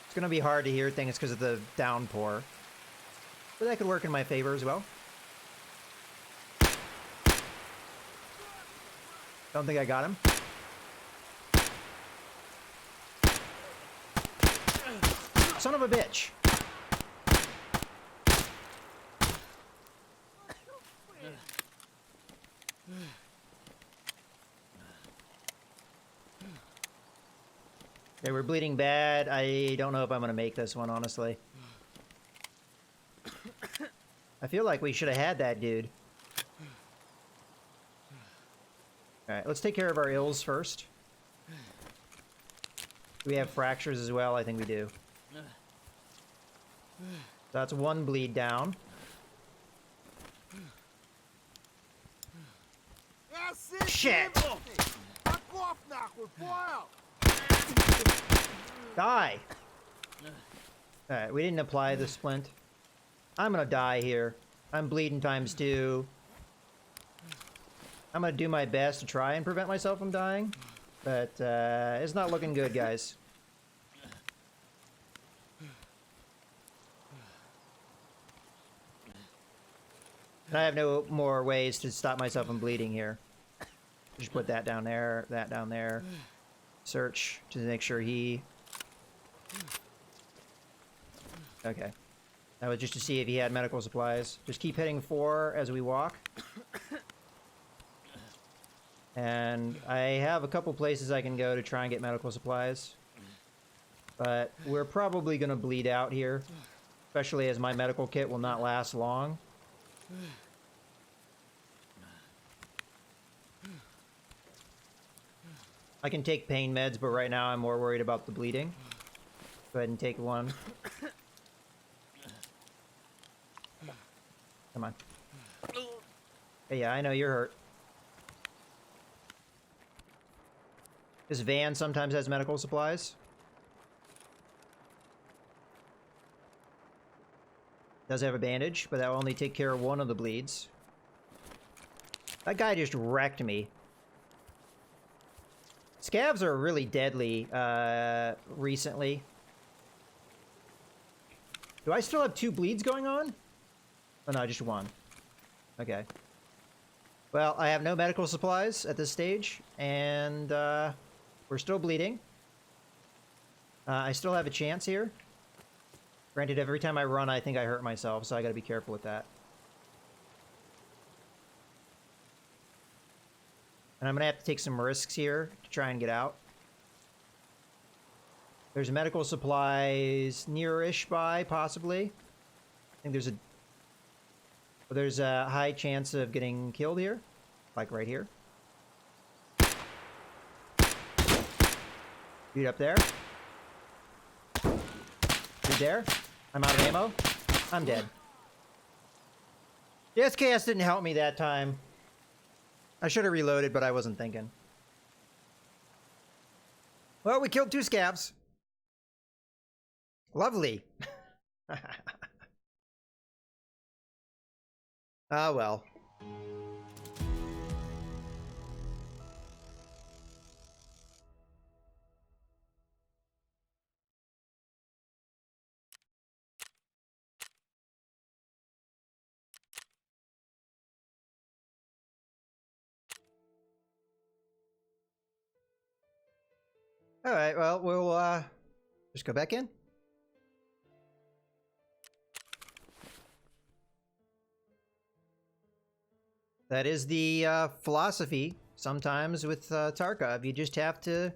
It's going to be hard to hear things because of the downpour. But that could work in my favor as well. Don't think I got him. Son of a bitch. Okay, we're bleeding bad. I don't know if I'm going to make this one, honestly. I feel like we should have had that dude. Alright, let's take care of our ills first. Do we have fractures as well? I think we do. That's one bleed down. Shit! Die! Alright, we didn't apply the splint. I'm gonna die here. I'm bleeding ×2. I'm gonna do my best to try and prevent myself from dying. But, it's not looking good, guys. And I have no more ways to stop myself from bleeding here. Just put that down there, that down there. Search to make sure he... Okay. That was just to see if he had medical supplies. Just keep hitting 4 as we walk. And I have a couple places I can go to try and get medical supplies. But we're probably going to bleed out here. Especially as my medical kit will not last long. I can take pain meds, but right now I'm more worried about the bleeding. Go ahead and take one. Come on. Hey, yeah, I know you're hurt. This van sometimes has medical supplies. Does have a bandage, but that will only take care of one of the bleeds. That guy just wrecked me. Scavs are really deadly, recently. Do I still have 2 bleeds going on? Oh, no, just 1. Okay. Well, I have no medical supplies at this stage, and, we're still bleeding. I still have a chance here. Granted, every time I run, I think I hurt myself, so I gotta be careful with that. And I'm gonna have to take some risks here to try and get out. There's medical supplies near-ish by, possibly. I think there's a high chance of getting killed here. Like right here. Dude up there. Dude there. I'm out of ammo. I'm dead. The SKS didn't help me that time. I should have reloaded, but I wasn't thinking. Well, we killed 2 scavs. Lovely. Ah, well. All right, well, we'll just go back in. That is the philosophy sometimes with Tarkov. You just have to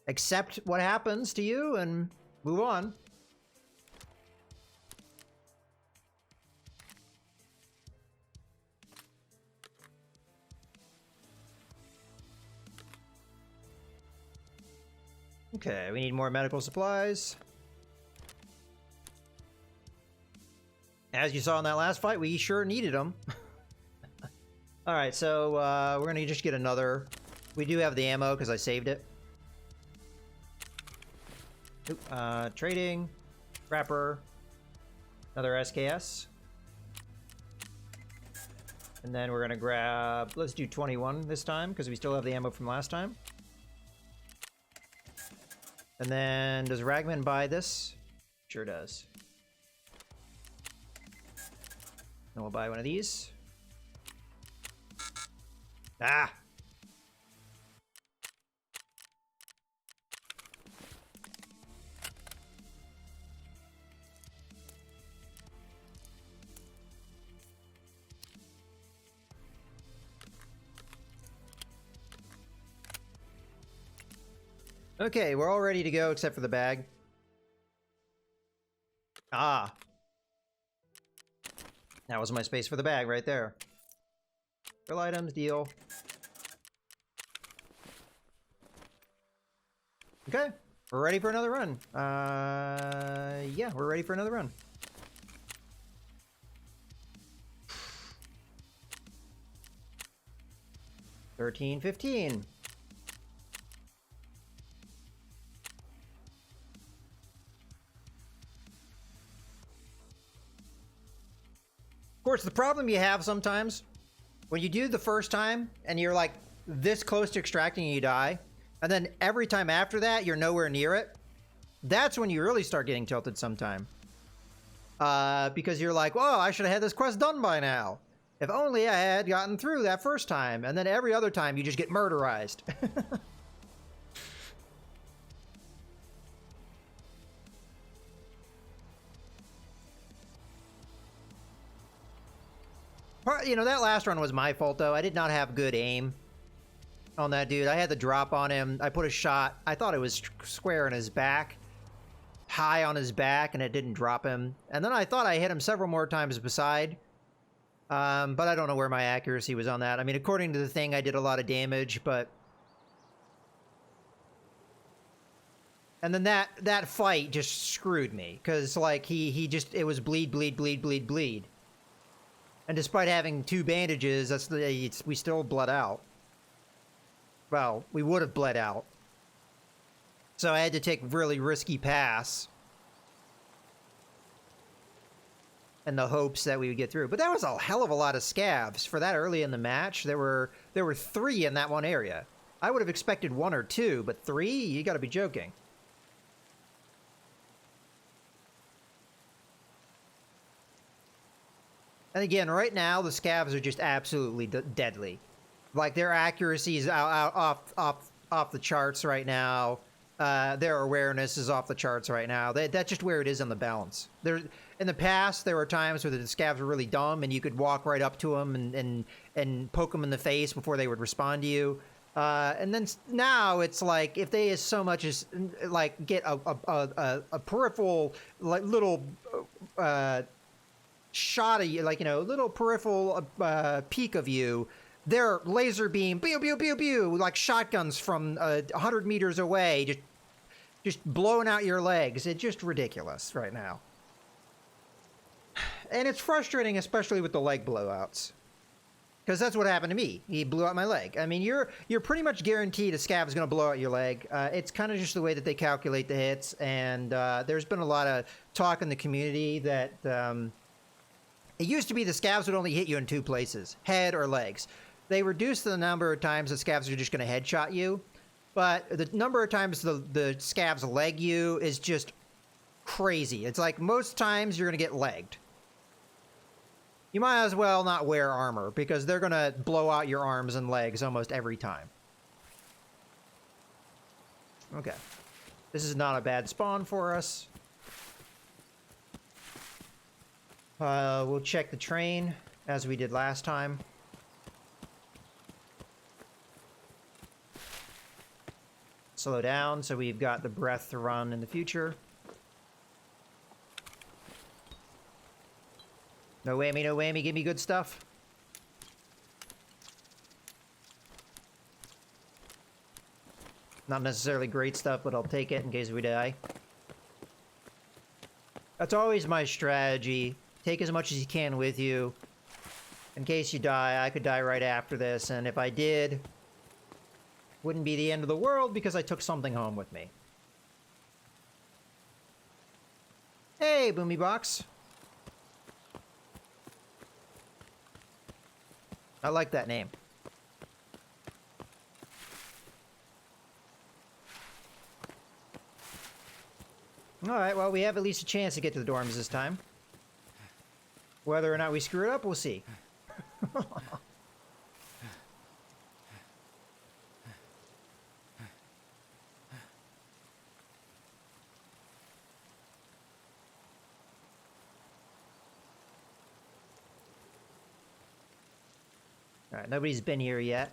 accept what happens to you and move on. Okay, we need more medical supplies. As you saw in that last fight, we sure needed them. Alright, so we're gonna just get another. We do have the ammo because I saved it. Oop, trading. Wrapper. Another SKS. And then we're gonna grab, let's do 21 this time, because we still have the ammo from last time. And then, does Ragman buy this? Sure does. And we'll buy one of these. Ah! Okay, we're all ready to go except for the bag. Ah. That was my space for the bag right there. Fill items, deal. Okay, we're ready for another run. Yeah, we're ready for another run. $13.15. Of course, the problem you have sometimes, when you do the first time, and you're like this close to extracting and you die, and then every time after that, you're nowhere near it, that's when you really start getting tilted sometime. Because you're like, oh, I should have had this quest done by now. If only I had gotten through that first time. And then every other time, you just get murderized. You know, that last run was my fault, though. I did not have good aim on that dude. I had the drop on him. I put a shot. I thought it was square in his back. High on his back, and it didn't drop him. And then I thought I hit him several more times beside. But I don't know where my accuracy was on that. I mean, according to the thing, I did a lot of damage, but... And then that fight just screwed me. Because, like, he just... It was bleed, bleed, bleed, bleed, bleed. And despite having 2 bandages, we still bled out. Well, we would have bled out. So I had to take a really risky pass. In the hopes that we would get through. But that was a hell of a lot of scavs. For that early in the match, there were 3 in that one area. I would have expected 1 or 2, but 3? You gotta be joking. And again, right now, the scavs are just absolutely deadly. Like, their accuracy is off the charts right now. Their awareness is off the charts right now. That's just where it is on the balance. In the past, there were times where the scavs were really dumb, and you could walk right up to them and poke them in the face before they would respond to you. And then now it's like, if they as so much as like get a peripheral, like, little shot of you, like, you know, little peripheral peek of you, their laser beam, pew pew pew pew, like shotguns from 100 meters away, just blowing out your legs. It's just ridiculous right now. And it's frustrating, especially with the leg blowouts. Because that's what happened to me. He blew out my leg. I mean, you're pretty much guaranteed a scav is going to blow out your leg. It's kind of just the way that they calculate the hits. And there's been a lot of talk in the community that it used to be the scavs would only hit you in 2 places, head or legs. They reduced the number of times the scavs are just going to headshot you. But the number of times the scavs leg you is just crazy. It's like most times you're going to get legged. You might as well not wear armor, because they're going to blow out your arms and legs almost every time. Okay. This is not a bad spawn for us. We'll check the train, as we did last time. Slow down, so we've got the breath to run in the future. No whammy, no whammy, give me good stuff. Not necessarily great stuff, but I'll take it in case we die. That's always my strategy. Take as much as you can with you. In case you die, I could die right after this, and if I did, wouldn't be the end of the world because I took something home with me. Hey, Boomy Box. I like that name. Alright, well, we have at least a chance to get to the dorms this time. Whether or not we screw it up, we'll see. Alright, nobody's been here yet.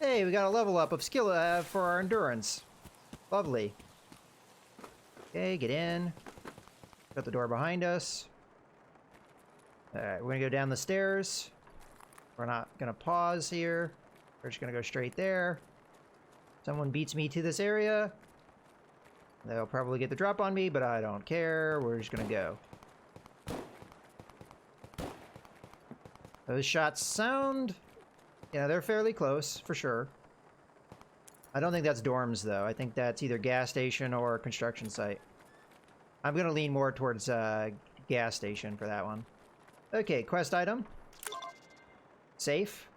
Hey, we got a level up of skill for our endurance. Lovely. Okay, get in. Shut the door behind us. Alright, we're gonna go down the stairs. We're not gonna pause here. We're just gonna go straight there. Someone beats me to this area. They'll probably get the drop on me, but I don't care. We're just gonna go. Those shots sound... Yeah, they're fairly close, for sure. I don't think that's dorms, though. I think that's either gas station or construction site. I'm gonna lean more towards gas station for that one. Okay, quest item. Safe.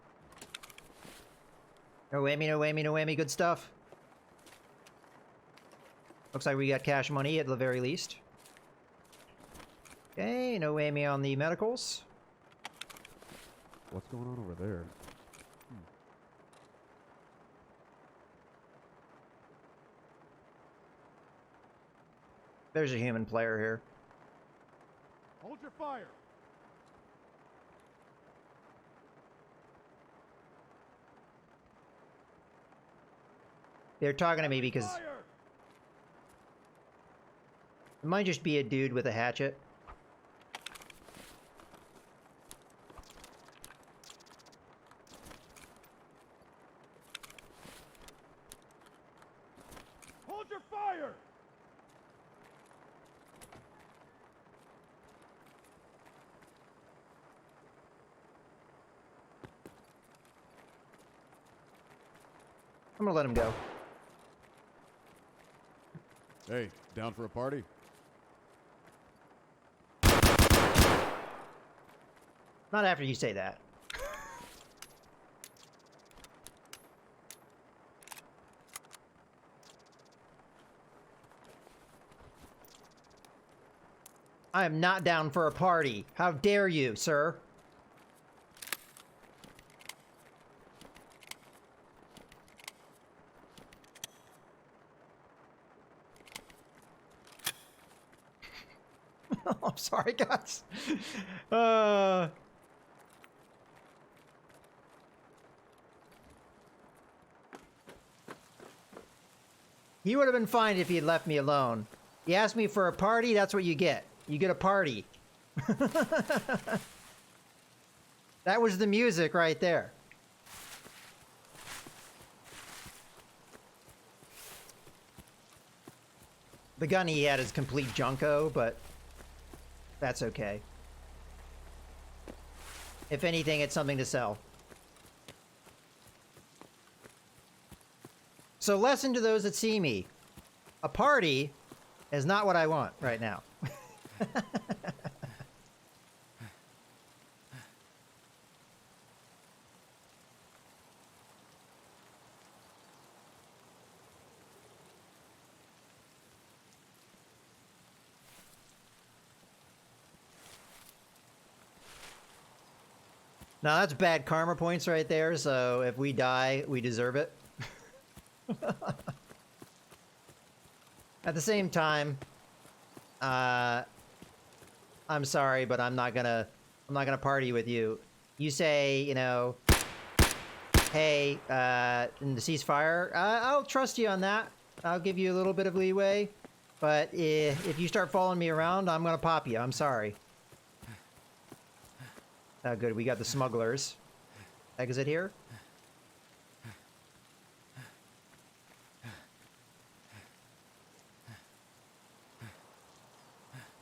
No whammy, no whammy, no whammy. Good stuff. Looks like we got cash money at the very least. Okay, no whammy on the medicals. What's going on over there? There's a human player here. Hold your fire. They're talking to me because it might just be a dude with a hatchet. Hold your fire. I'm gonna let him go. Hey, down for a party? Not after you say that. I am not down for a party. How dare you, sir? I'm sorry, guys. He would have been fine if he had left me alone. He asked me for a party, that's what you get. You get a party. That was the music right there. The gun he had is complete junko, but that's okay. If anything, it's something to sell. So lesson to those that see me. A party is not what I want right now. Now that's bad karma points right there, so if we die, we deserve it. At the same time, I'm sorry, but I'm not gonna party with you. You say, you know, hey, in the ceasefire, I'll trust you on that. I'll give you a little bit of leeway, but if you start following me around, I'm gonna pop you. I'm sorry. Good, we got the smugglers. Exit here.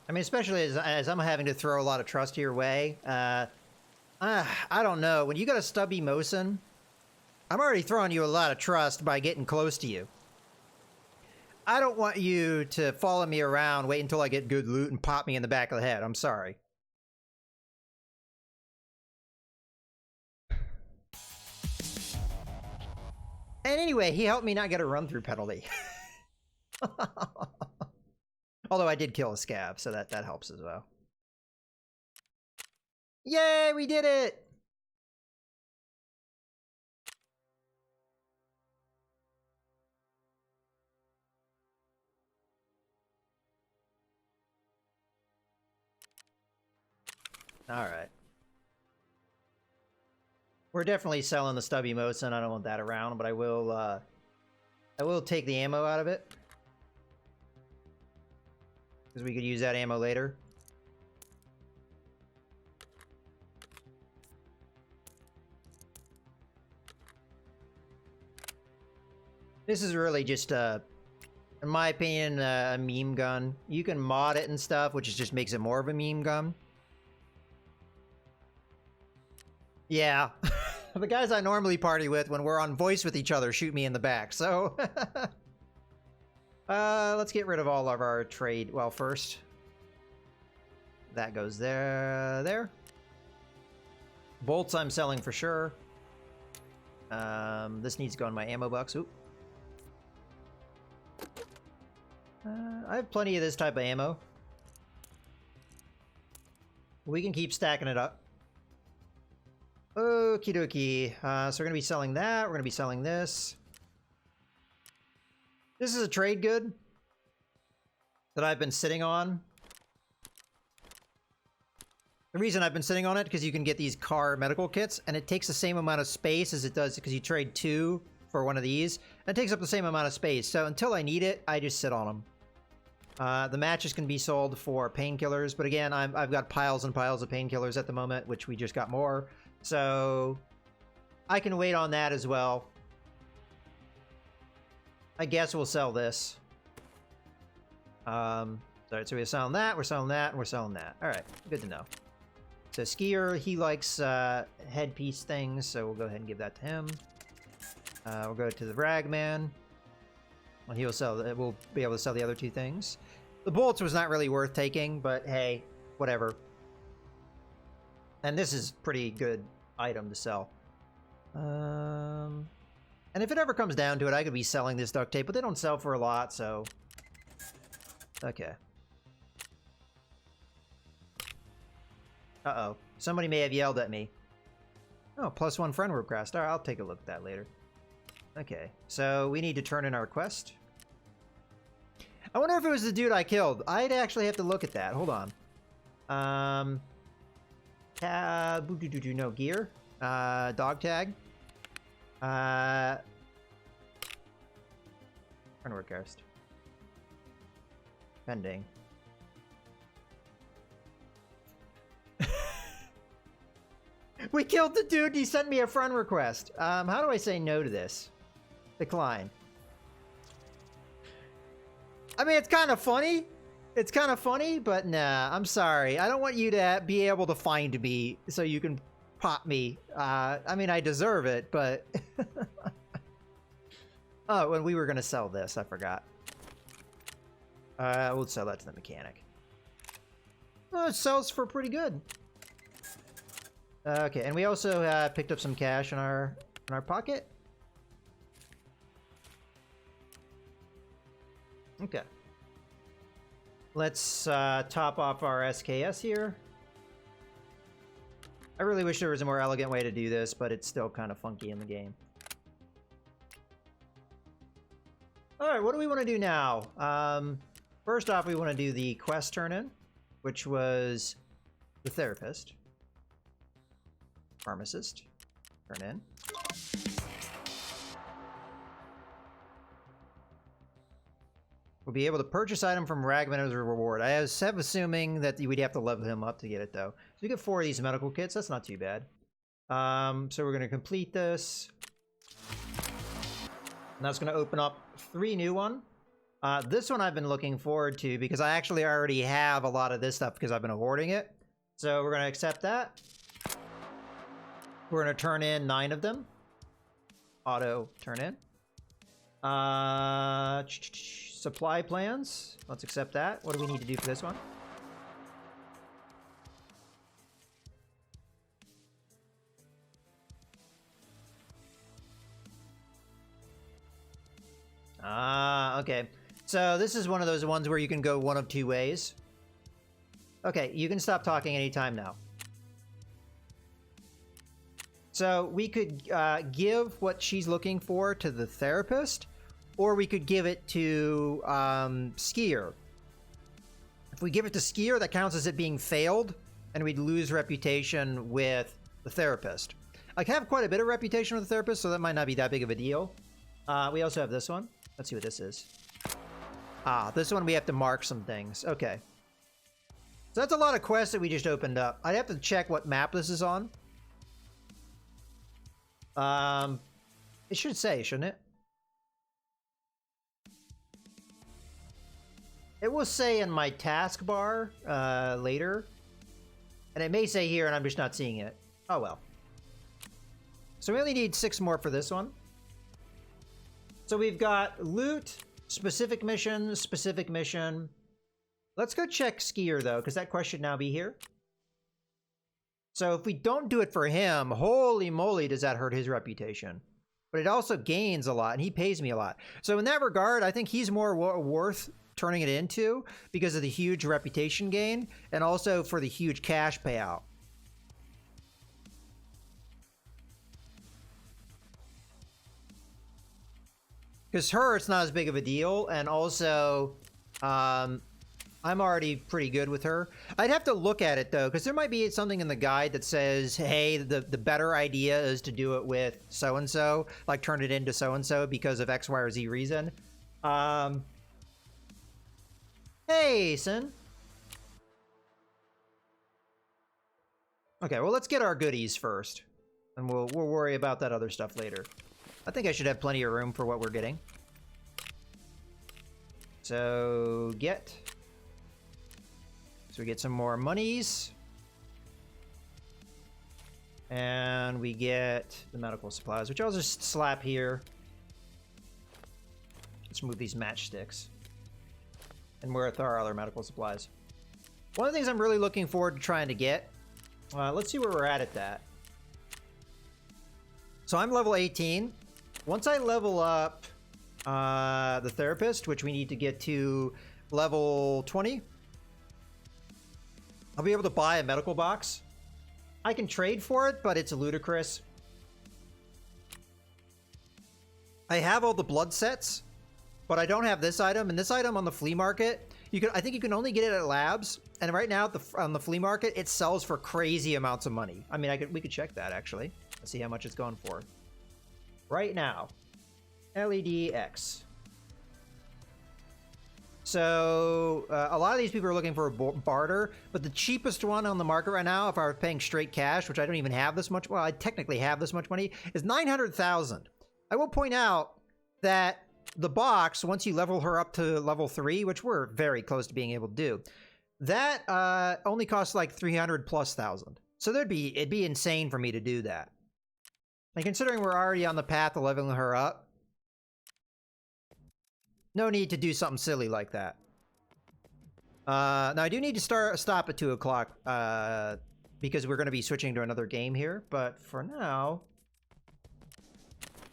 I mean, especially as I'm having to throw a lot of trust your way. I don't know. When you got a stubby Mosin, I'm already throwing you a lot of trust by getting close to you. I don't want you to follow me around, wait until I get good loot, and pop me in the back of the head. I'm sorry. And anyway, he helped me not get a run-through penalty. Although I did kill a scab, so that helps as well. Yay, we did it! Alright. We're definitely selling the stubby Mosin. I don't want that around, but I will take the ammo out of it. Because we could use that ammo later. This is really just, in my opinion, a meme gun. You can mod it and stuff, which just makes it more of a meme gun. Yeah. The guys I normally party with when we're on voice with each other shoot me in the back, so... let's get rid of all of our trade. Well, first... that goes there. Bolts I'm selling for sure. This needs to go in my ammo box. Oop. I have plenty of this type of ammo. We can keep stacking it up. Okie dokie. So we're going to be selling that. We're going to be selling this. This is a trade good that I've been sitting on. The reason I've been sitting on it, because you can get these car medical kits, and it takes the same amount of space as it does, because you trade 2 for one of these. And it takes up the same amount of space. So until I need it, I just sit on them. The matches can be sold for painkillers, but again, I've got piles and piles of painkillers at the moment, which we just got more. So I can wait on that as well. I guess we'll sell this. Sorry, so we're selling that, we're selling that, and we're selling that. All right, good to know. So Skier, he likes headpiece things, so we'll go ahead and give that to him. We'll go to the Ragman. Well, he'll sell. We'll be able to sell the other 2 things. The bolts was not really worth taking, but hey, whatever. And this is pretty good item to sell. And if it ever comes down to it, I could be selling this duct tape, but they don't sell for a lot, so... okay. Uh-oh. Somebody may have yelled at me. Oh, +1 friend request. Alright, I'll take a look at that later. Okay, so we need to turn in our quest. I wonder if it was the dude I killed. I'd actually have to look at that. Hold on. No gear. Dog tag. Friend request. Pending. We killed the dude. He sent me a friend request. How do I say no to this? Decline. I mean, it's kind of funny. It's kind of funny, but nah, I'm sorry. I don't want you to be able to find me so you can pop me. I mean, I deserve it, but... oh, when we were going to sell this, I forgot. We'll sell that to the mechanic. Oh, it sells for pretty good. Okay, and we also picked up some cash in our pocket. Okay. Let's top off our SKS here. I really wish there was a more elegant way to do this, but it's still kind of funky in the game. Alright, what do we want to do now? First off, we want to do the quest turn-in, which was the therapist. Pharmacist. Turn in. We'll be able to purchase item from Ragman as a reward. I was assuming that we'd have to level him up to get it, though. So we get 4 of these medical kits. That's not too bad. So we're going to complete this. And that's going to open up 3 new ones. This one I've been looking forward to because I actually already have a lot of this stuff because I've been awarding it. So we're going to accept that. We're going to turn in 9 of them. Auto turn in. Supply plans. Let's accept that. What do we need to do for this one? Ah, okay. So this is one of those ones where you can go one of two ways. Okay, you can stop talking anytime now. So we could give what she's looking for to the therapist, or we could give it to Skier. If we give it to Skier, that counts as it being failed, and we'd lose reputation with the therapist. I have quite a bit of reputation with the therapist, so that might not be that big of a deal. We also have this one. Let's see what this is. Ah, this one we have to mark some things. Okay. So that's a lot of quests that we just opened up. I'd have to check what map this is on. It should say, shouldn't it? It will say in my taskbar later. And it may say here, and I'm just not seeing it. Oh, well. So we only need 6 more for this one. So we've got loot, specific mission, specific mission. Let's go check Skier, though, because that quest should now be here. So if we don't do it for him, holy moly, does that hurt his reputation. But it also gains a lot, and he pays me a lot. So in that regard, I think he's more worth turning it into because of the huge reputation gain, and also for the huge cash payout. Because her, it's not as big of a deal, and also, I'm already pretty good with her. I'd have to look at it, though, because there might be something in the guide that says, hey, the better idea is to do it with so-and-so, like turn it into so-and-so because of X, Y, or Z reason. Hey, Sin. Okay, well, let's get our goodies first, and we'll worry about that other stuff later. I think I should have plenty of room for what we're getting. So, get. So we get some more monies. And we get the medical supplies, which I'll just slap here. Let's move these matchsticks. And we're at our other medical supplies. One of the things I'm really looking forward to trying to get. Let's see where we're at that. So I'm level 18. Once I level up the therapist, which we need to get to level 20, I'll be able to buy a medical box. I can trade for it, but it's ludicrous. I have all the blood sets, but I don't have this item. And this item on the flea market, I think you can only get it at labs. And right now on the flea market, it sells for crazy amounts of money. I mean, we could check that actually. Let's see how much it's going for. Right now, LED X. So a lot of these people are looking for a barter, but the cheapest one on the market right now, if I were paying straight cash, which I don't even have this much, well, I technically have this much money, is 900,000. I will point out that the box, once you level her up to level 3, which we're very close to being able to do, that only costs like 300,000+. So it'd be insane for me to do that. And considering we're already on the path of leveling her up, no need to do something silly like that. Now, I do need to stop at 2 o'clock because we're going to be switching to another game here. But for now,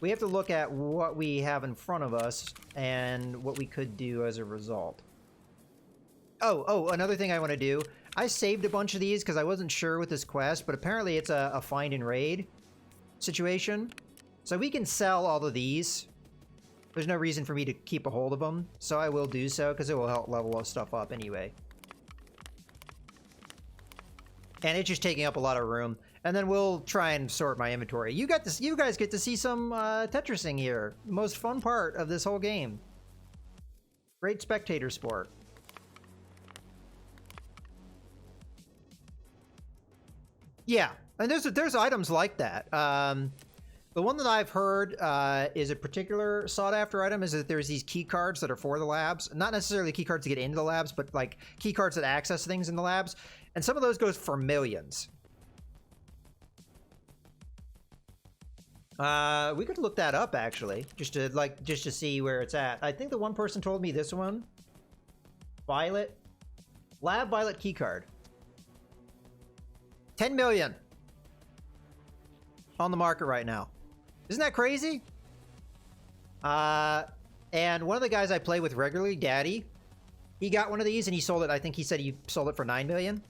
we have to look at what we have in front of us and what we could do as a result. Oh, another thing I want to do. I saved a bunch of these because I wasn't sure with this quest, but apparently it's a find and raid situation. So we can sell all of these. There's no reason for me to keep a hold of them, so I will do so because it will help level us stuff up anyway. And it's just taking up a lot of room. And then we'll try and sort my inventory. You guys get to see some Tetrising here. Most fun part of this whole game. Great spectator sport. Yeah, and there's items like that. The one that I've heard is a particular sought-after item is that there's these key cards that are for the labs. Not necessarily key cards to get into the labs, but like key cards that access things in the labs. And some of those goes for millions. We could look that up actually, just to see where it's at. I think the one person told me this one. Violet. Lab Violet keycard. 10 million on the market right now. Isn't that crazy? And one of the guys I play with regularly, Daddy, he got one of these and he sold it. I think he said he sold it for 9 million.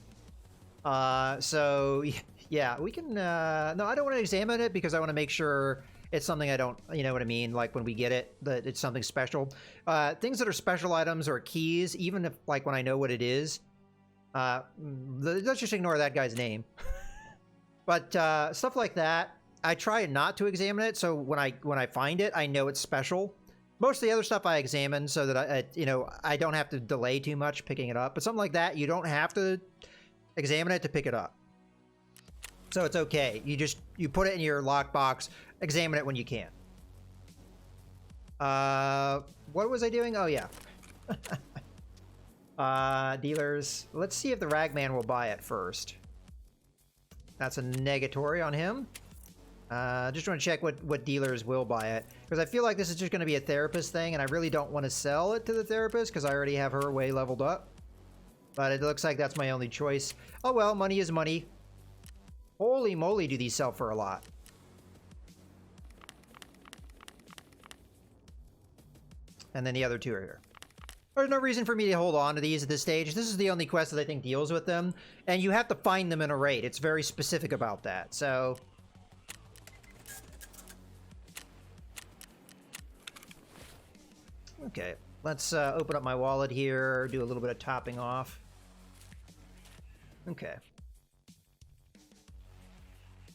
So yeah, we can, no, I don't want to examine it because I want to make sure it's something I don't, you know what I mean? Like when we get it, that it's something special. Things that are special items or keys, even if like when I know what it is, let's just ignore that guy's name. But stuff like that, I try not to examine it. So when I find it, I know it's special. Most of the other stuff I examine so that I don't have to delay too much picking it up. But something like that, you don't have to examine it to pick it up. So it's okay. You put it in your lockbox, examine it when you can. What was I doing? Oh yeah. Dealers. Let's see if the Ragman will buy it first. That's a negatory on him. Just want to check what dealers will buy it. Because I feel like this is just going to be a therapist thing, and I really don't want to sell it to the therapist because I already have her way leveled up. But it looks like that's my only choice. Oh well, money is money. Holy moly, do these sell for a lot. And then the other two are here. There's no reason for me to hold on to these at this stage. This is the only quest that I think deals with them. And you have to find them in a raid. It's very specific about that. So... okay, let's open up my wallet here, do a little bit of topping off. Okay.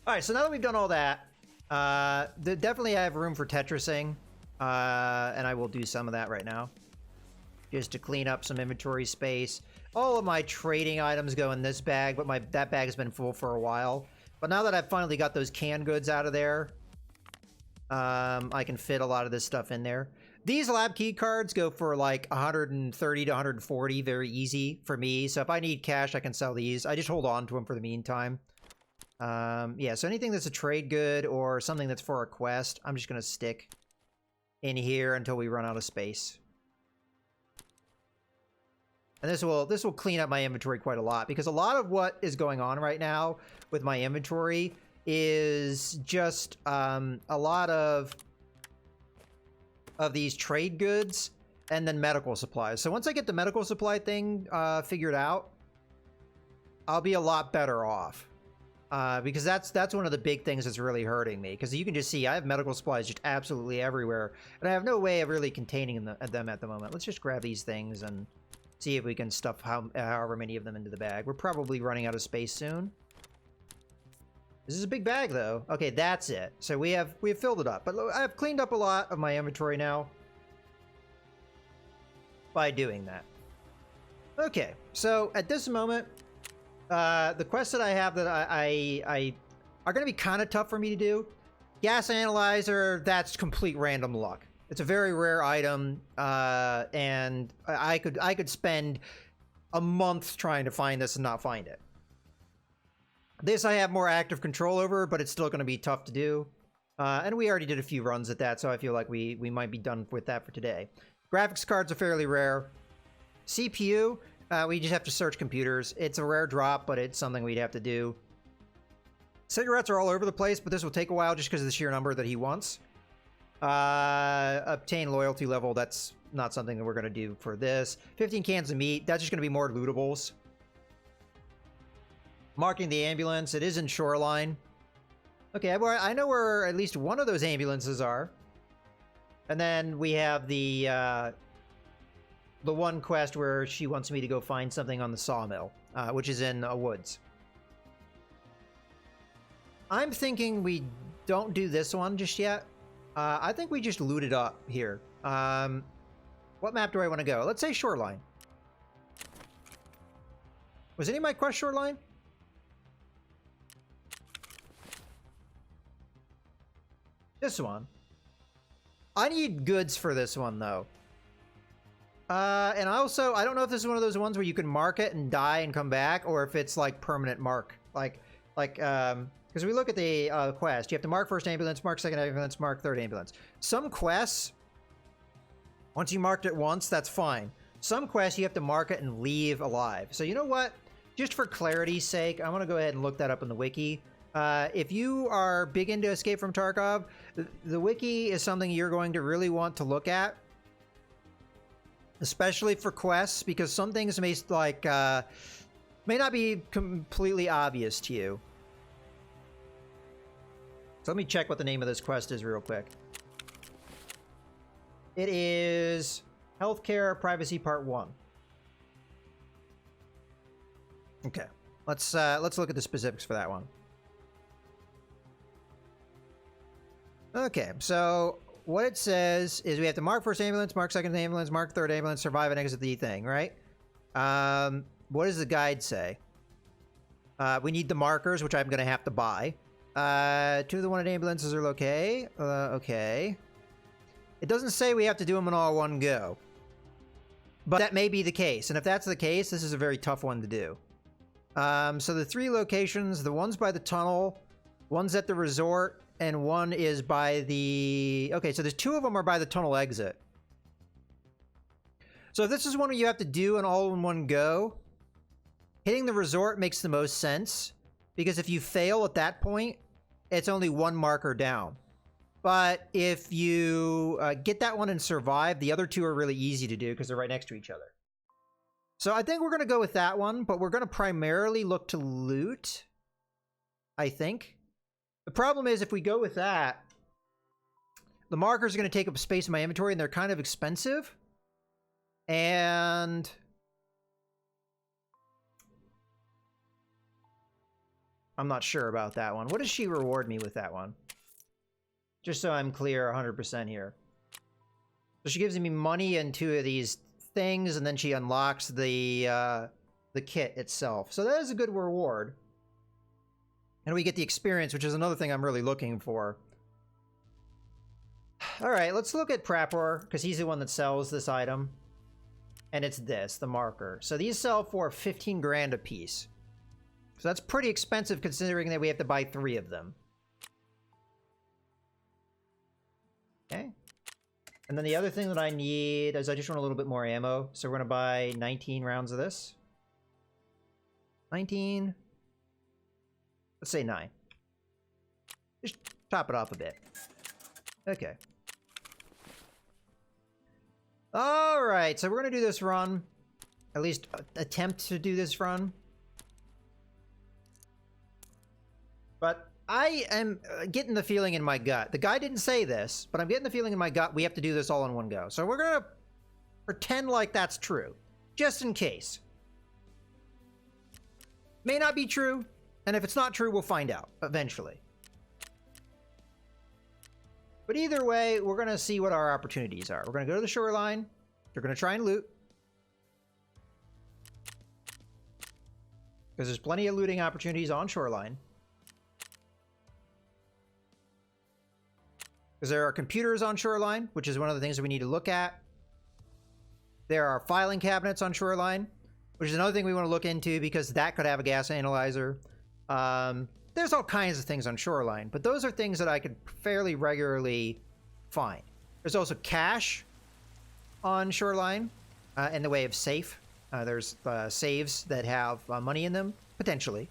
Alright, so now that we've done all that, definitely I have room for Tetrising, and I will do some of that right now. Just to clean up some inventory space. All of my trading items go in this bag, but that bag has been full for a while. But now that I've finally got those canned goods out of there, I can fit a lot of this stuff in there. These lab key cards go for like 130 to 140, very easy for me. So if I need cash, I can sell these. I just hold on to them for the meantime. Yeah, so anything that's a trade good or something that's for a quest, I'm just going to stick in here until we run out of space. And this will clean up my inventory quite a lot, because a lot of what is going on right now with my inventory is just a lot of these trade goods and then medical supplies. So once I get the medical supply thing figured out, I'll be a lot better off. Because that's one of the big things that's really hurting me. Because you can just see I have medical supplies just absolutely everywhere, and I have no way of really containing them at the moment. Let's just grab these things and see if we can stuff however many of them into the bag. We're probably running out of space soon. This is a big bag, though. Okay, that's it. So we have filled it up. But I've cleaned up a lot of my inventory now by doing that. Okay, so at this moment, the quests that I have that I are going to be kind of tough for me to do. Gas Analyzer, that's complete random luck. It's a very rare item, and I could spend a month trying to find this and not find it. This I have more active control over, but it's still going to be tough to do. And we already did a few runs at that, so I feel like we might be done with that for today. Graphics cards are fairly rare. CPU, we just have to search computers. It's a rare drop, but it's something we'd have to do. Cigarettes are all over the place, but this will take a while just because of the sheer number that he wants. Obtain loyalty level, that's not something that we're going to do for this. 15 cans of meat, that's just going to be more lootables. Marking the ambulance, it is in Shoreline. Okay, I know where at least one of those ambulances are. And then we have the one quest where she wants me to go find something on the sawmill, which is in woods. I'm thinking we don't do this one just yet. I think we just loot it up here. What map do I want to go? Let's say Shoreline. Was any of my quest Shoreline? This one. I need goods for this one, though. And I don't know if this is one of those ones where you can mark it and die and come back, or if it's like permanent mark. Because we look at the quest, you have to mark first ambulance, mark second ambulance, mark third ambulance. Some quests, once you marked it once, that's fine. Some quests, you have to mark it and leave alive. So you know what? Just for clarity's sake, I'm going to go ahead and look that up in the wiki. If you are big into Escape from Tarkov, the wiki is something you're going to really want to look at. especially for quests, because some things may may not be completely obvious to you. So let me check what the name of this quest is real quick. It is Healthcare Privacy Part 1. Okay. Let's look at the specifics for that one. Okay, so what it says is we have to mark first ambulance, mark second ambulance, mark third ambulance, survive and exit the thing, right? What does the guide say? We need the markers, which I'm going to have to buy. 2 of the wanted ambulances are okay. Okay. It doesn't say we have to do them in all one go. But that may be the case. And if that's the case, this is a very tough one to do. So the 3 locations, the one's by the tunnel, one's at the resort, and one is by the... Okay, so there's 2 of them are by the tunnel exit. So if this is one you have to do an all in one go, hitting the resort makes the most sense, because if you fail at that point, it's only 1 marker down. But if you get that one and survive, the other 2 are really easy to do because they're right next to each other. So I think we're going to go with that one, but we're going to primarily look to loot, I think. The problem is if we go with that, the markers are going to take up space in my inventory, and they're kind of expensive. And I'm not sure about that one. What does she reward me with that one? Just so I'm clear 100% here. So she gives me money and 2 of these things, and then she unlocks the kit itself. So that is a good reward. And we get the experience, which is another thing I'm really looking for. All right, let's look at Prapor, because he's the one that sells this item. And it's this, the marker. So these sell for 15 grand a piece. So that's pretty expensive considering that we have to buy 3 of them. Okay. And then the other thing that I need is I just want a little bit more ammo. So we're going to buy 19 rounds of this. 19. Let's say 9. Just top it off a bit. Okay. Alright, so we're going to do this run. At least attempt to do this run. But I am getting the feeling in my gut. The guy didn't say this, but I'm getting the feeling in my gut we have to do this all in one go. So we're going to pretend like that's true. Just in case. May not be true. And if it's not true, we'll find out eventually. But either way, we're going to see what our opportunities are. We're going to go to the shoreline. We're going to try and loot. Because there's plenty of looting opportunities on shoreline. Because there are computers on shoreline, which is one of the things that we need to look at. There are filing cabinets on shoreline, which is another thing we want to look into because that could have a gas analyzer. There's all kinds of things on shoreline, but those are things that I could fairly regularly find. There's also cash on shoreline in the way of safe. There's saves that have money in them, potentially.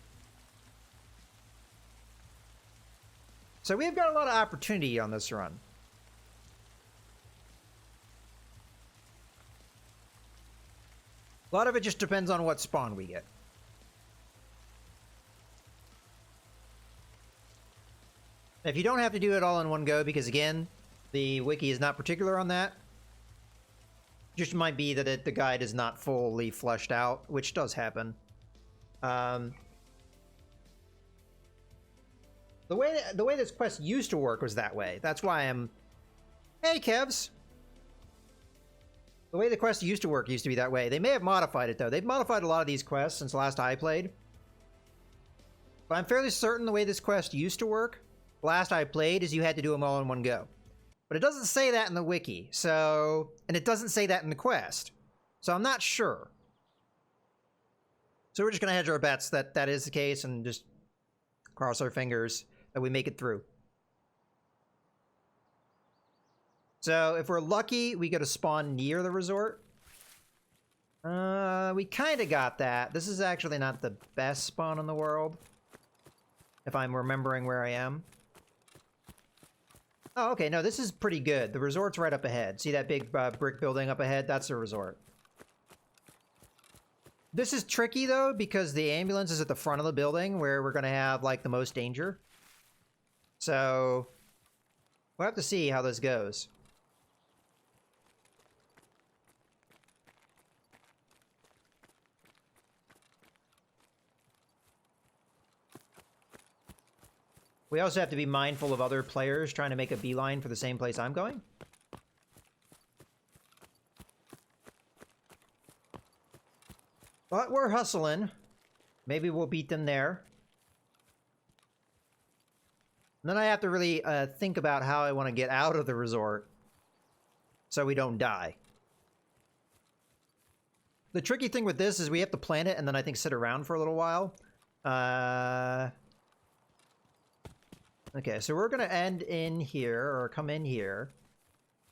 So we've got a lot of opportunity on this run. A lot of it just depends on what spawn we get. If you don't have to do it all in one go, because again, the wiki is not particular on that. Just might be that the guide is not fully fleshed out, which does happen. The way this quest used to work was that way. That's why I'm... Hey, Kevs! The way the quest used to work used to be that way. They may have modified it, though. They've modified a lot of these quests since last I played. But I'm fairly certain the way this quest used to work, last I played, is you had to do them all in one go. But it doesn't say that in the wiki, so... And it doesn't say that in the quest. So I'm not sure. So we're just going to hedge our bets that that is the case and just cross our fingers that we make it through. So if we're lucky, we go to spawn near the resort. We kind of got that. This is actually not the best spawn in the world, if I'm remembering where I am. Oh, okay. No, this is pretty good. The resort's right up ahead. See that big brick building up ahead? That's the resort. This is tricky, though, because the ambulance is at the front of the building where we're going to have, like, the most danger. So, we'll have to see how this goes. We also have to be mindful of other players trying to make a beeline for the same place I'm going. But we're hustling. Maybe we'll beat them there. And then I have to really think about how I want to get out of the resort so we don't die. The tricky thing with this is we have to plan it and then I think sit around for a little while. Okay, so we're going to end in here, or come in here,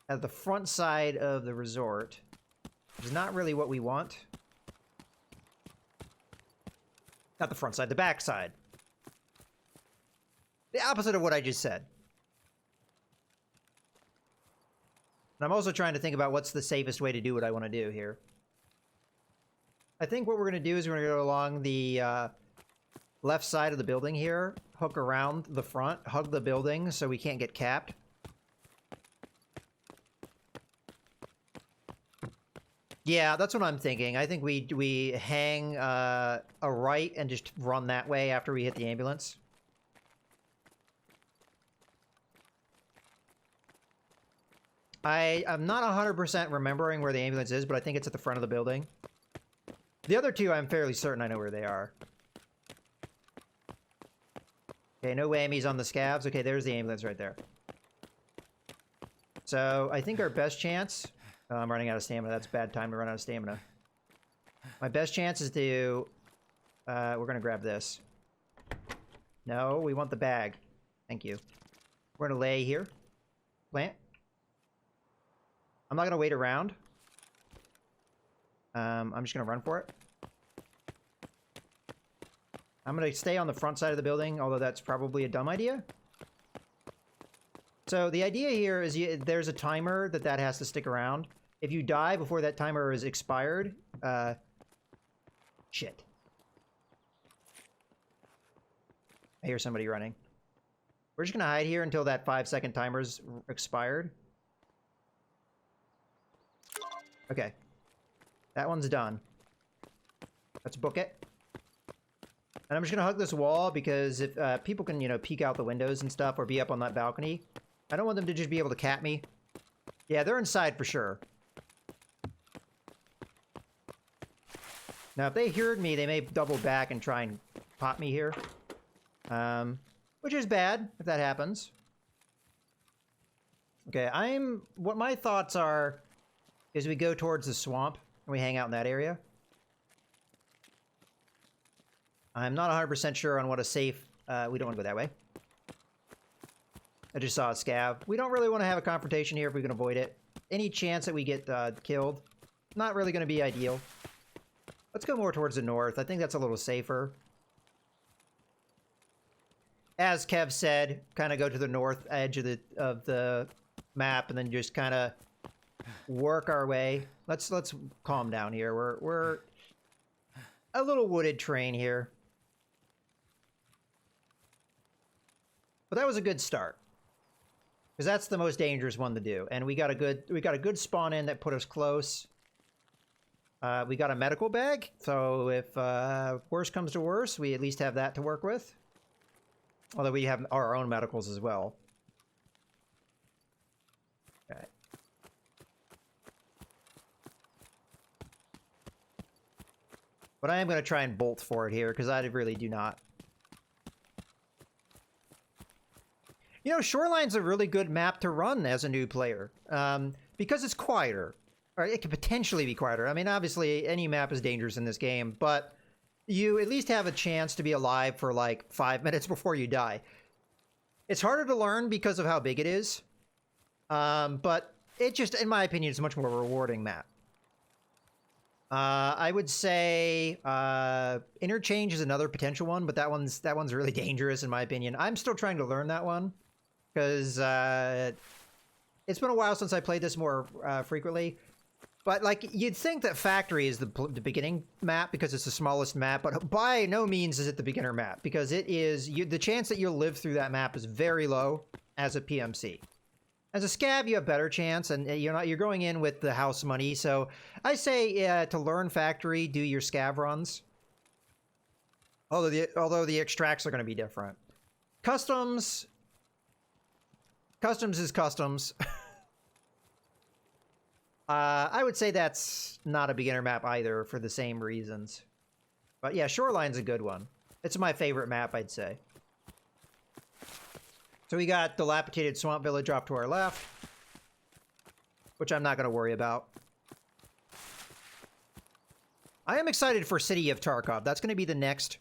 at the front side of the resort, which is not really what we want. Not the front side, the back side. The opposite of what I just said. And I'm also trying to think about what's the safest way to do what I want to do here. I think what we're going to do is we're going to go along the left side of the building here, hook around the front, hug the building so we can't get capped. Yeah, that's what I'm thinking. I think we hang a right and just run that way after we hit the ambulance. I'm not 100% remembering where the ambulance is, but I think it's at the front of the building. The other two, I'm fairly certain I know where they are. Okay, no whammies on the scavs. Okay, there's the ambulance right there. So, I think our best chance... Oh, I'm running out of stamina. That's a bad time to run out of stamina. My best chance is to... we're gonna grab this. No, we want the bag. Thank you. We're gonna lay here. Plant. I'm not gonna wait around. I'm just gonna run for it. I'm gonna stay on the front side of the building, although that's probably a dumb idea. So the idea here is there's a timer that has to stick around. If you die before that timer is expired, shit. I hear somebody running. We're just gonna hide here until that 5-second timer's expired. Okay. That one's done. Let's book it. And I'm just gonna hug this wall because if people can, you know, peek out the windows and stuff or be up on that balcony, I don't want them to just be able to cap me. Yeah, they're inside for sure. Now, if they heard me, they may double back and try and pop me here. Which is bad, if that happens. Okay, what my thoughts are is we go towards the swamp and we hang out in that area. I'm not 100% sure on what a safe... we don't want to go that way. I just saw a scav. We don't really want to have a confrontation here if we can avoid it. Any chance that we get killed, not really going to be ideal. Let's go more towards the north. I think that's a little safer. As Kev said, kind of go to the north edge of the map and then just kind of work our way. Let's calm down here. We're a little wooded terrain here. But that was a good start. Because that's the most dangerous one to do. And we got a good spawn in that put us close. We got a medical bag, so if worse comes to worse, we at least have that to work with. Although we have our own medicals as well. Okay. But I am going to try and bolt for it here, because I really do not. You know, Shoreline's a really good map to run as a new player. Because it's quieter. Or it could potentially be quieter. I mean, obviously, any map is dangerous in this game, but you at least have a chance to be alive for like 5 minutes before you die. It's harder to learn because of how big it is. But it just, in my opinion, is a much more rewarding map. I would say Interchange is another potential one, but that one's really dangerous in my opinion. I'm still trying to learn that one. because it's been a while since I played this more frequently. But like, you'd think that Factory is the beginning map because it's the smallest map, but by no means is it the beginner map, because it is the chance that you'll live through that map is very low as a PMC. As a scav, you have better chance, and you're going in with the house money. So I say to learn Factory, do your scav runs. Although the extracts are going to be different. Customs is customs. I would say that's not a beginner map either for the same reasons. But yeah, Shoreline's a good one. It's my favorite map, I'd say. So we got Dilapidated Swamp Village off to our left, which I'm not going to worry about. I am excited for City of Tarkov. That's going to be the next...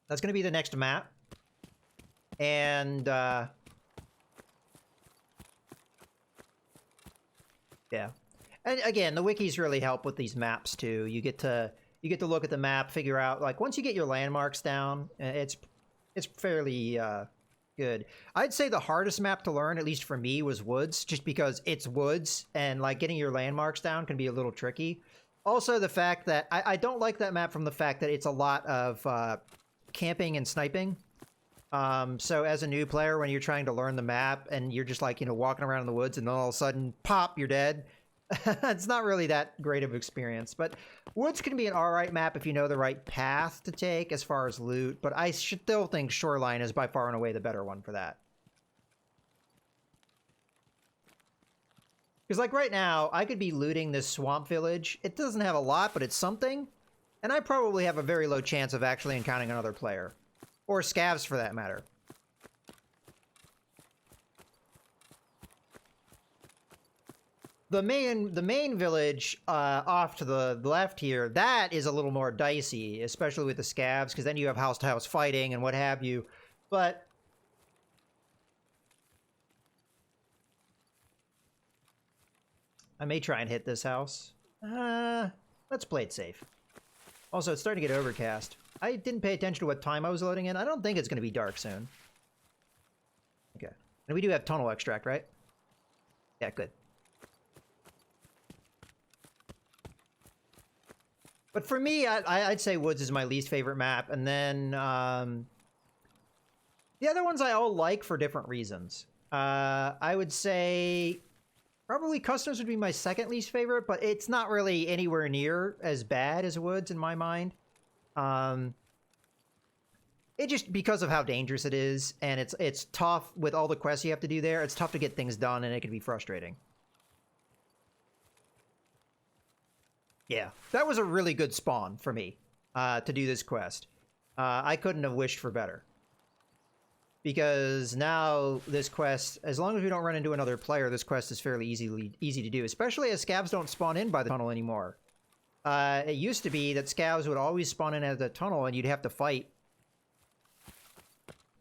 That's going to be the next map. And, yeah. And again, the wikis really help with these maps too. You get to look at the map, figure out, like, once you get your landmarks down, it's fairly good. I'd say the hardest map to learn, at least for me, was Woods, just because it's woods and like getting your landmarks down can be a little tricky. Also, the fact that I don't like that map from the fact that it's a lot of camping and sniping. So as a new player, when you're trying to learn the map and you're just like, walking around in the woods and then all of a sudden, pop, you're dead. It's not really that great of an experience, but Woods can be an alright map if you know the right path to take as far as loot, but I still think Shoreline is by far and away the better one for that. Because like right now, I could be looting this swamp village. It doesn't have a lot, but it's something. And I probably have a very low chance of actually encountering another player. Or scavs, for that matter. The main village off to the left here, that is a little more dicey, especially with the scavs, because then you have house-to-house fighting and what have you. But I may try and hit this house. Let's play it safe. Also, it's starting to get overcast. I didn't pay attention to what time I was loading in. I don't think it's going to be dark soon. Okay. And we do have tunnel extract, right? Yeah, good. But for me, I'd say Woods is my least favorite map. And then the other ones I all like for different reasons. I would say probably Customs would be my second least favorite, but it's not really anywhere near as bad as Woods in my mind. It just, because of how dangerous it is, and it's tough with all the quests you have to do there, it's tough to get things done, and it can be frustrating. Yeah, that was a really good spawn for me, to do this quest. I couldn't have wished for better. Because now this quest, as long as we don't run into another player, this quest is fairly easy to do, especially as scavs don't spawn in by the tunnel anymore. It used to be that scavs would always spawn in at the tunnel, and you'd have to fight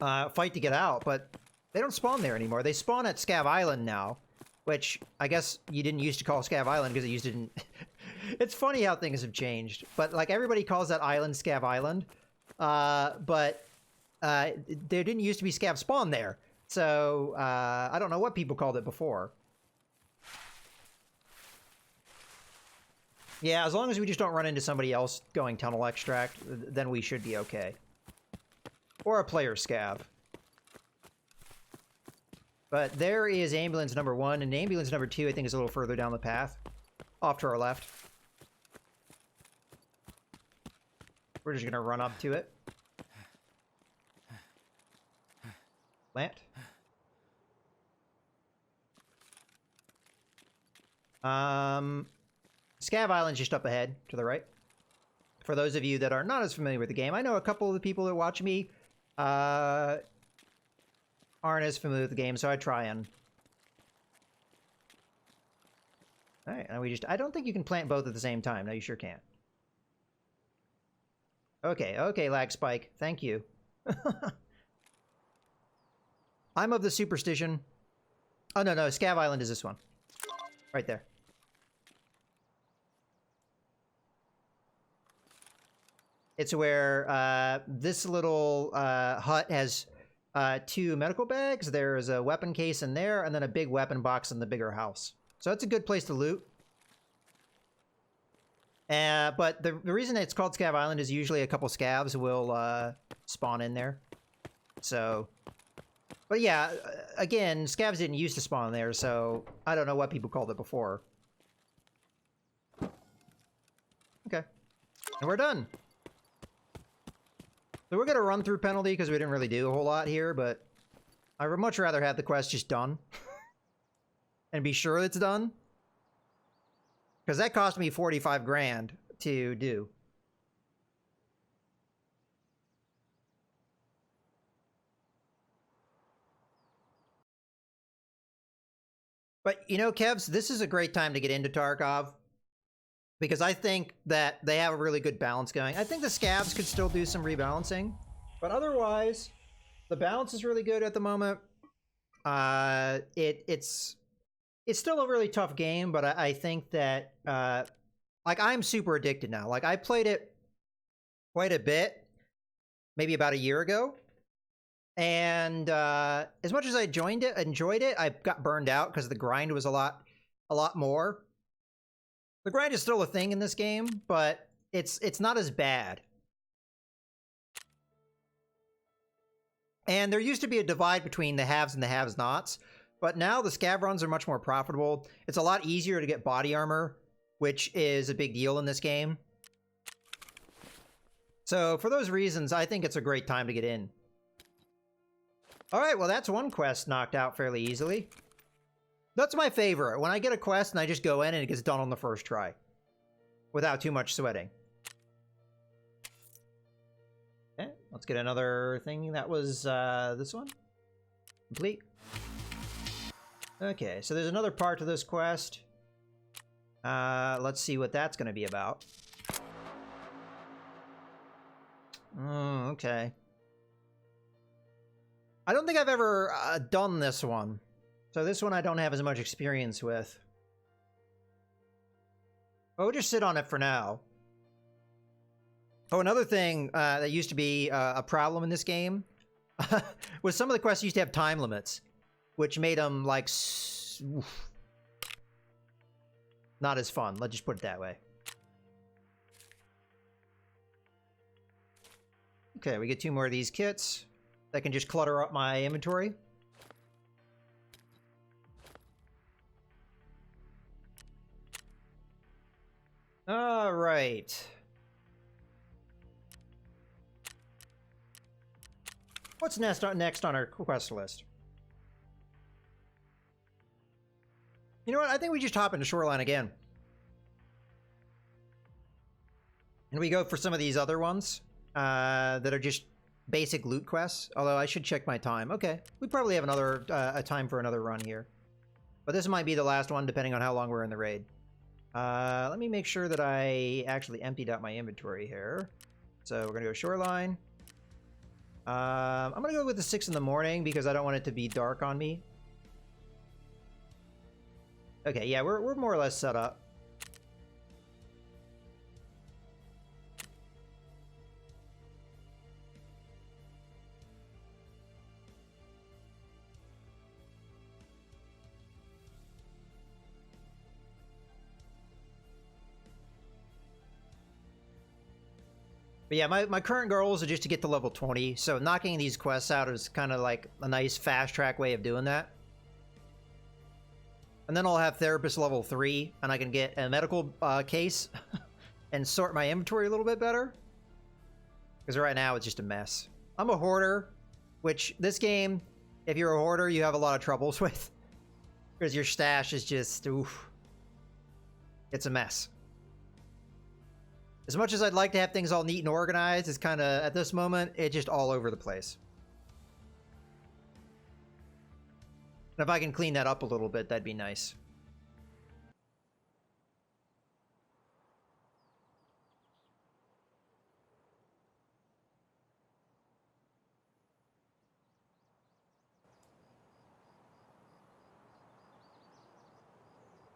to get out, but they don't spawn there anymore. They spawn at Scav Island now, which I guess you didn't used to call Scav Island because it used to didn't... It's funny how things have changed, but like everybody calls that island Scav Island, but there didn't used to be Scav spawn there, so I don't know what people called it before. Yeah, as long as we just don't run into somebody else going tunnel extract, then we should be okay. Or a player scav. But there is ambulance number 1, and ambulance number 2 I think is a little further down the path. Off to our left. We're just gonna run up to it. Plant. Scav Island's just up ahead, to the right. For those of you that are not as familiar with the game, I know a couple of the people that watch me aren't as familiar with the game, so I try and... Alright, and we just... I don't think you can plant both at the same time. No, you sure can't. Okay, okay, lag spike. Thank you. I'm of the superstition... Oh, no, no, Scav Island is this one. Right there. It's where this little hut has 2 medical bags. There's a weapon case in there, and then a big weapon box in the bigger house. So that's a good place to loot. But the reason it's called Scav Island is usually a couple scavs will spawn in there. So, but yeah, again, scavs didn't used to spawn there, so I don't know what people called it before. Okay, and we're done. So we're gonna run through penalty because we didn't really do a whole lot here, but I would much rather have the quest just done and be sure it's done. Because that cost me 45 grand to do. But, you know, Kevs, this is a great time to get into Tarkov. Because I think that they have a really good balance going. I think the scavs could still do some rebalancing. But otherwise, the balance is really good at the moment. It's still a really tough game, but I think that, like, I'm super addicted now. Like, I played it quite a bit, maybe about a year ago. And as much as I enjoyed it, I got burned out because the grind was a lot more. The grind is still a thing in this game, but it's not as bad. And there used to be a divide between the haves and the have-nots, but now the scav runs are much more profitable. It's a lot easier to get body armor, which is a big deal in this game. So for those reasons, I think it's a great time to get in. All right, well, that's one quest knocked out fairly easily. That's my favorite. When I get a quest and I just go in and it gets done on the first try. Without too much sweating. Okay, let's get another thing. That was this one. Complete. Okay, so there's another part to this quest. Let's see what that's going to be about. Okay. I don't think I've ever done this one. So this one I don't have as much experience with. But we'll just sit on it for now. Oh, another thing that used to be a problem in this game was some of the quests used to have time limits, which made them, like, not as fun. Let's just put it that way. Okay, we get 2 more of these kits that can just clutter up my inventory. All right. What's next on our quest list? You know what? I think we just hop into Shoreline again. And we go for some of these other ones that are just basic loot quests. Although I should check my time. Okay. We probably have another a time for another run here. But this might be the last one, depending on how long we're in the raid. Let me make sure that I actually emptied out my inventory here. So we're going to go Shoreline. I'm going to go with the 6 in the morning because I don't want it to be dark on me. Okay, yeah, we're more or less set up. But yeah, my current goals are just to get to level 20, so knocking these quests out is kind of like a nice fast-track way of doing that. And then I'll have Therapist level 3, and I can get a medical case and sort my inventory a little bit better. Because right now, it's just a mess. I'm a hoarder, which this game, if you're a hoarder, you have a lot of troubles with. Because your stash is just, oof. It's a mess. As much as I'd like to have things all neat and organized, it's kind of, at this moment, it's just all over the place. And if I can clean that up a little bit, that'd be nice.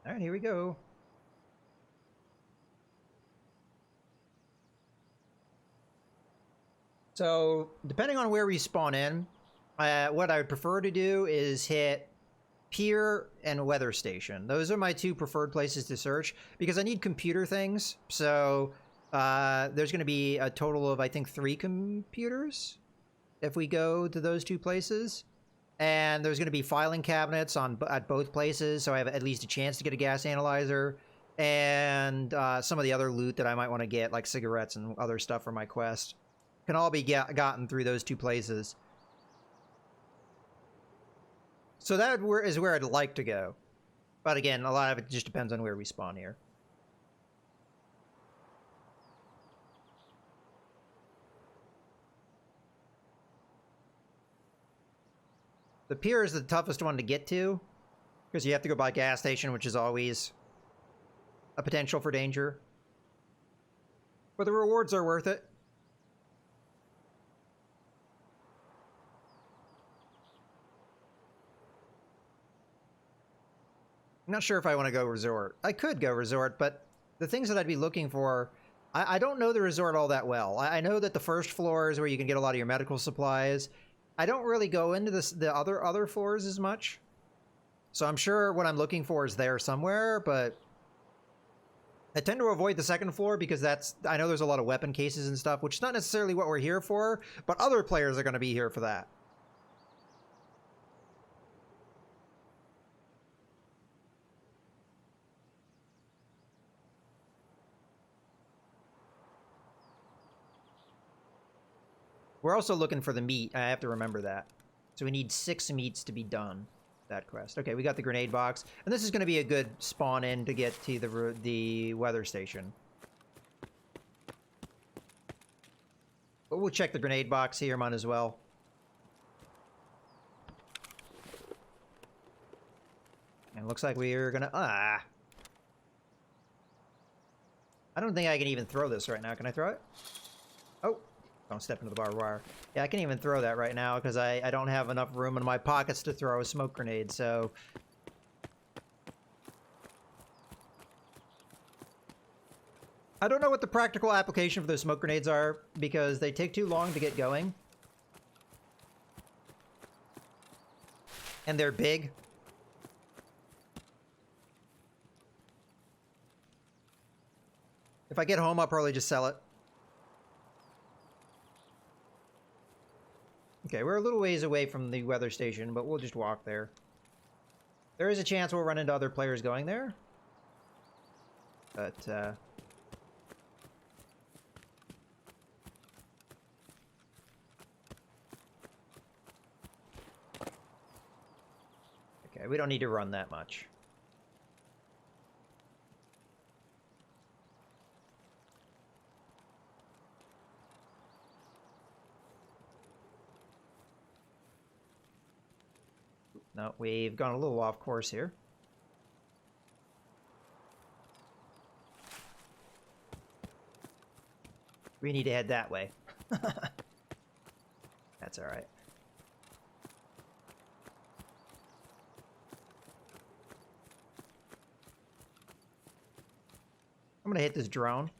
All right, here we go. So, depending on where we spawn in, What I would prefer to do is hit pier and weather station. Those are my two preferred places to search because I need computer things. So there's going to be a total of, I think, 3 computers if we go to those 2 places. And there's going to be filing cabinets at both places, so I have at least a chance to get a gas analyzer. And some of the other loot that I might want to get, like cigarettes and other stuff for my quest, can all be gotten through those 2 places. So that is where I'd like to go. But again, a lot of it just depends on where we spawn here. The pier is the toughest one to get to, because you have to go by gas station, which is always a potential for danger. But the rewards are worth it. I'm not sure if I want to go resort. I could go resort, but the things that I'd be looking for, I don't know the resort all that well. I know that the first floor is where you can get a lot of your medical supplies. I don't really go into the other floors as much. So I'm sure what I'm looking for is there somewhere, but I tend to avoid the second floor because I know there's a lot of weapon cases and stuff, which is not necessarily what we're here for, but other players are going to be here for that. We're also looking for the meat. I have to remember that. So we need 6 meats to be done, that quest. Okay, we got the grenade box. And this is going to be a good spawn in to get to the weather station. But we'll check the grenade box here, might as well. And it looks like we're going to... I don't think I can even throw this right now. Can I throw it? Oh. Don't step into the barbed wire. Yeah, I can't even throw that right now because I don't have enough room in my pockets to throw a smoke grenade, so... I don't know what the practical application for those smoke grenades are because they take too long to get going. And they're big. If I get home, I'll probably just sell it. Okay, we're a little ways away from the weather station, but we'll just walk there. There is a chance we'll run into other players going there. But, okay, we don't need to run that much. No, we've gone a little off course here. We need to head that way. That's all right. I'm gonna hit this drone.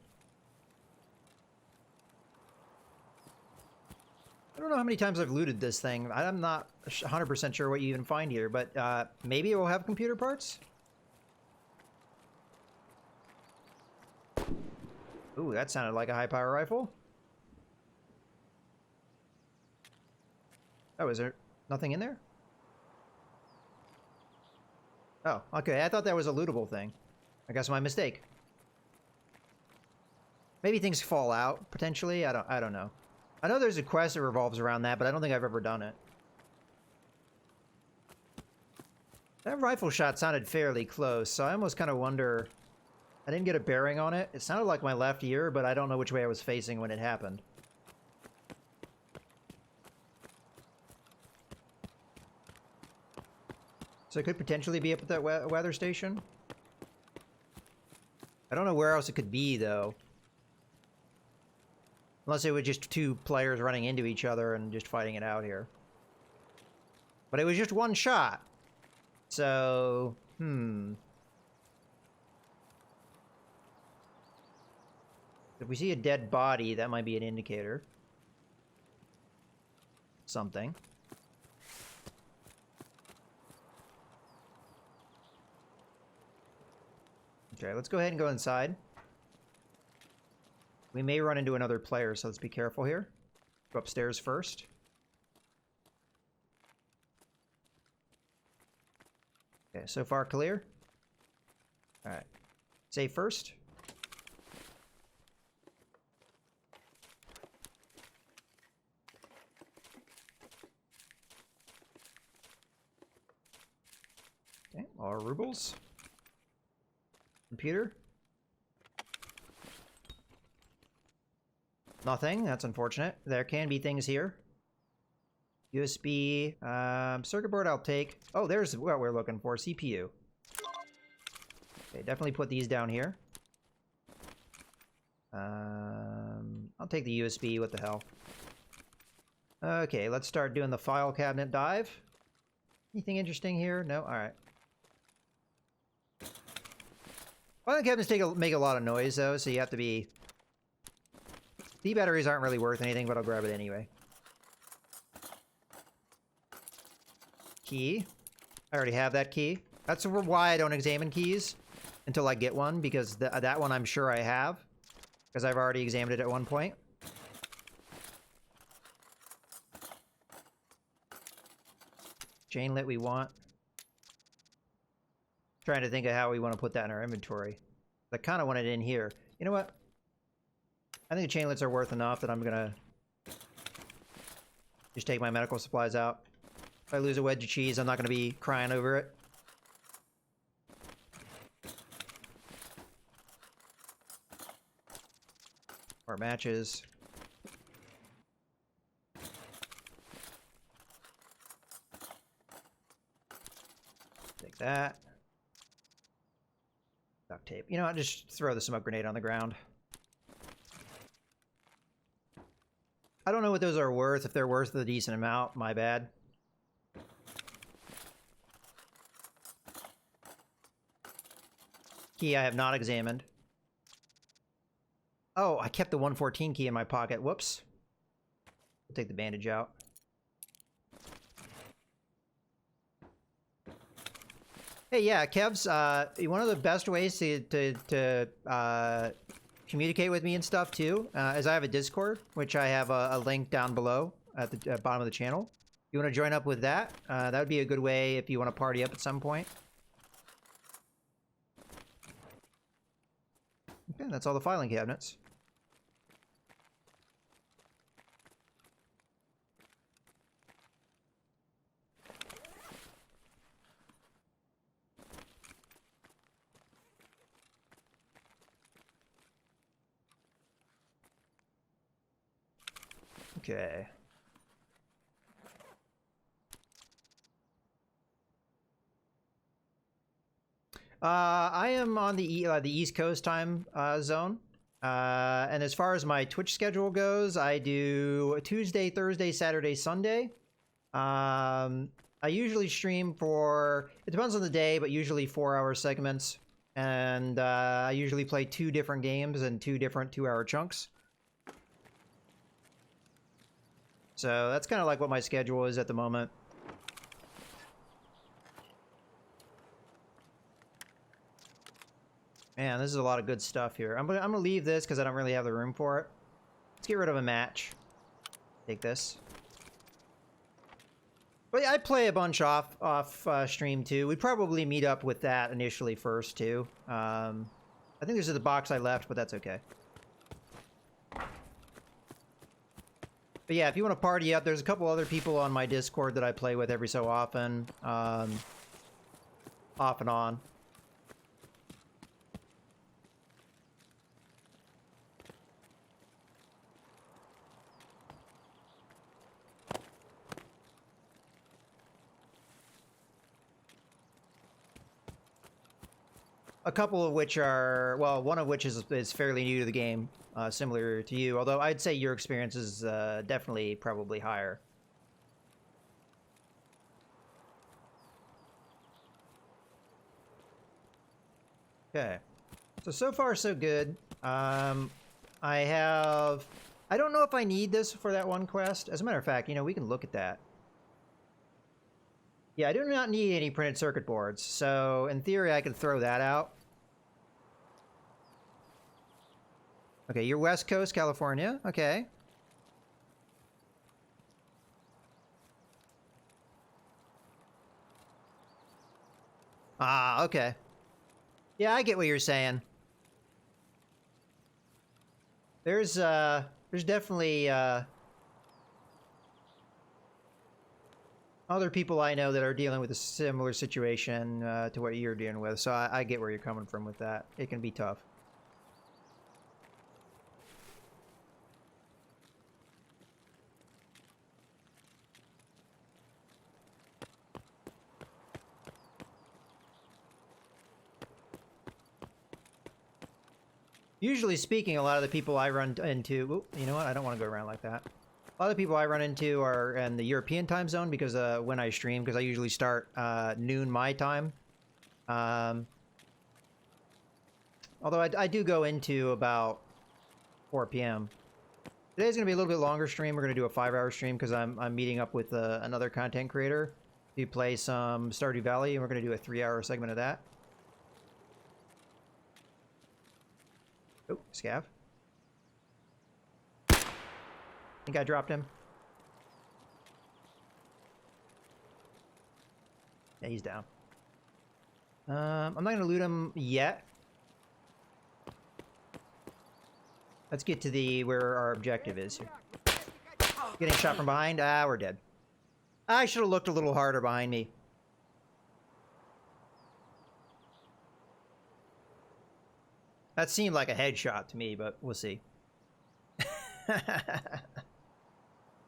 I don't know how many times I've looted this thing. I'm not 100% sure what you even find here, but maybe it will have computer parts? Ooh, that sounded like a high-power rifle. Oh, is there nothing in there? Oh, okay. I thought that was a lootable thing. I guess my mistake. Maybe things fall out, potentially. I don't know. I know there's a quest that revolves around that, but I don't think I've ever done it. That rifle shot sounded fairly close, so I almost kind of wonder... I didn't get a bearing on it. It sounded like my left ear, but I don't know which way I was facing when it happened. So it could potentially be up at that weather station. I don't know where else it could be, though. Unless it was just 2 players running into each other and just fighting it out here. But it was just 1 shot. So, if we see a dead body, that might be an indicator. Something. Okay, let's go ahead and go inside. We may run into another player, so let's be careful here. Go upstairs first. Okay, so far clear. All right. Save first. Okay, all rubles. Computer. Nothing. That's unfortunate. There can be things here. USB. Circuit board I'll take. Oh, there's what we're looking for. CPU. Okay, definitely put these down here. I'll take the USB. What the hell? Okay, let's start doing the file cabinet dive. Anything interesting here? No? Alright. File cabinets make a lot of noise, though, so you have to be... The batteries aren't really worth anything, but I'll grab it anyway. Key. I already have that key. That's why I don't examine keys until I get one, because that one I'm sure I have, because I've already examined it at one point. Chainlet we want. Trying to think of how we want to put that in our inventory. I kind of want it in here. You know what? I think the chainlets are worth enough that I'm gonna just take my medical supplies out. If I lose a wedge of cheese, I'm not gonna be crying over it. Or matches. Take that. Duct tape. You know what? Just throw the smoke grenade on the ground. I don't know what those are worth. If they're worth a decent amount, my bad. Key I have not examined. Oh, I kept the 114 key in my pocket. Whoops. I'll take the bandage out. Hey, yeah, Kevs, one of the best ways to communicate with me and stuff, too, is I have a Discord, which I have a link down below at the bottom of the channel. You want to join up with that? That would be a good way if you want to party up at some point. Okay, that's all the filing cabinets. Okay. I am on the East Coast time zone. And as far as my Twitch schedule goes, I do Tuesday, Thursday, Saturday, Sunday. I usually stream for, it depends on the day, but usually 4-hour segments. And I usually play 2 different games in 2 different 2-hour chunks. So that's kind of like what my schedule is at the moment. Man, this is a lot of good stuff here. I'm gonna leave this because I don't really have the room for it. Let's get rid of a match. Take this. But yeah, I play a bunch off stream too. We'd probably meet up with that initially first too. I think this is the box I left, but that's okay. But yeah, if you want to party up, there's a couple other people on my Discord that I play with every so often. Off and on. A couple of which are, well, one of which is fairly new to the game, similar to you, although I'd say your experience is definitely probably higher. Okay. So far so good. I don't know if I need this for that one quest. As a matter of fact, you know, we can look at that. Yeah, I do not need any printed circuit boards, so in theory I could throw that out. Okay, you're West Coast, California. Okay. Ah, okay. Yeah, I get what you're saying. There's definitely, other people I know that are dealing with a similar situation to what you're dealing with, so I get where you're coming from with that. It can be tough. Usually speaking, a lot of the people I run into... Ooh, you know what? I don't want to go around like that. A lot of the people I run into are in the European time zone because when I stream, because I usually start noon my time. Although I do go into about 4 p.m. Today's going to be a little bit longer stream. We're going to do a 5-hour stream because I'm meeting up with another content creator to play some Stardew Valley, and we're going to do a 3-hour segment of that. Oh, scav. Think I dropped him. Yeah, he's down. I'm not going to loot him yet. Let's get to where our objective is here. Getting shot from behind. Ah, we're dead. I should have looked a little harder behind me. That seemed like a headshot to me, but we'll see.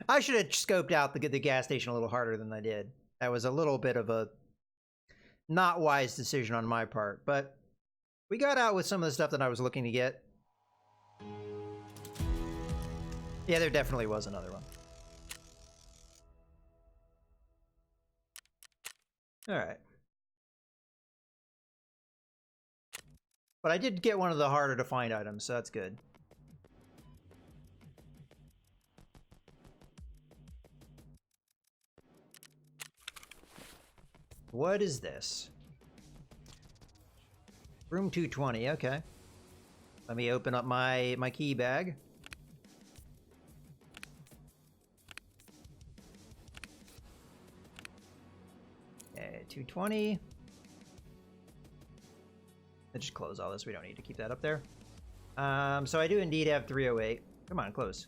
I should have scoped out the gas station a little harder than I did. That was a little bit of a not wise decision on my part, but we got out with some of the stuff that I was looking to get. Yeah, there definitely was another one. All right. But I did get one of the harder to find items, so that's good. What is this? Room 220, okay. Let me open up my key bag. Okay, 220. Let's just close all this. We don't need to keep that up there. So I do indeed have 308. Come on, close.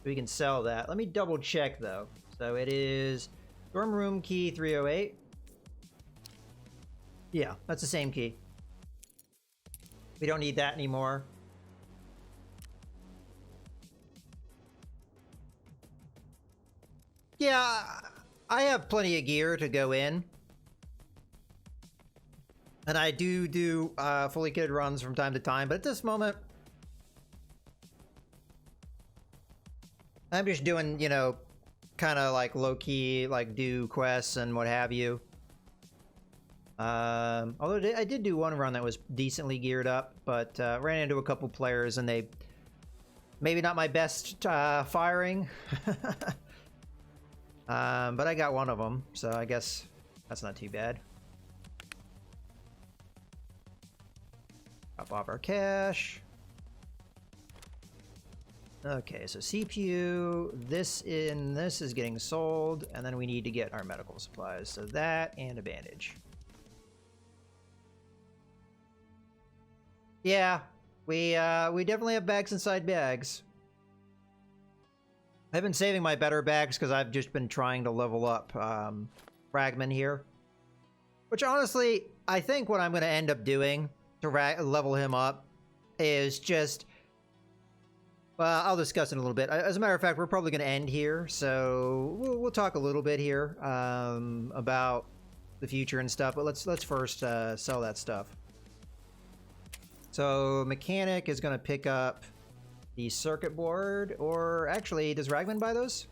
We can sell that. Let me double check though. So it is dorm room key 308. Yeah, that's the same key. We don't need that anymore. Yeah, I have plenty of gear to go in. And I do fully kitted runs from time to time, but at this moment, I'm just doing, you know, kind of like low-key, like do quests and what have you. Although I did do one run that was decently geared up, but ran into a couple players and they maybe not my best firing. But I got one of them, so I guess that's not too bad. Drop off our cash. Okay, so CPU, this is getting sold, and then we need to get our medical supplies. So that and a bandage. Yeah, we definitely have bags inside bags. I've been saving my better bags because I've just been trying to level up Fragment here. Which honestly, I think what I'm going to end up doing to level him up is just... Well, I'll discuss it in a little bit. As a matter of fact, we're probably going to end here, so we'll talk a little bit here about the future and stuff. But let's first sell that stuff. So mechanic is going to pick up the circuit board, or actually, does Ragman buy those?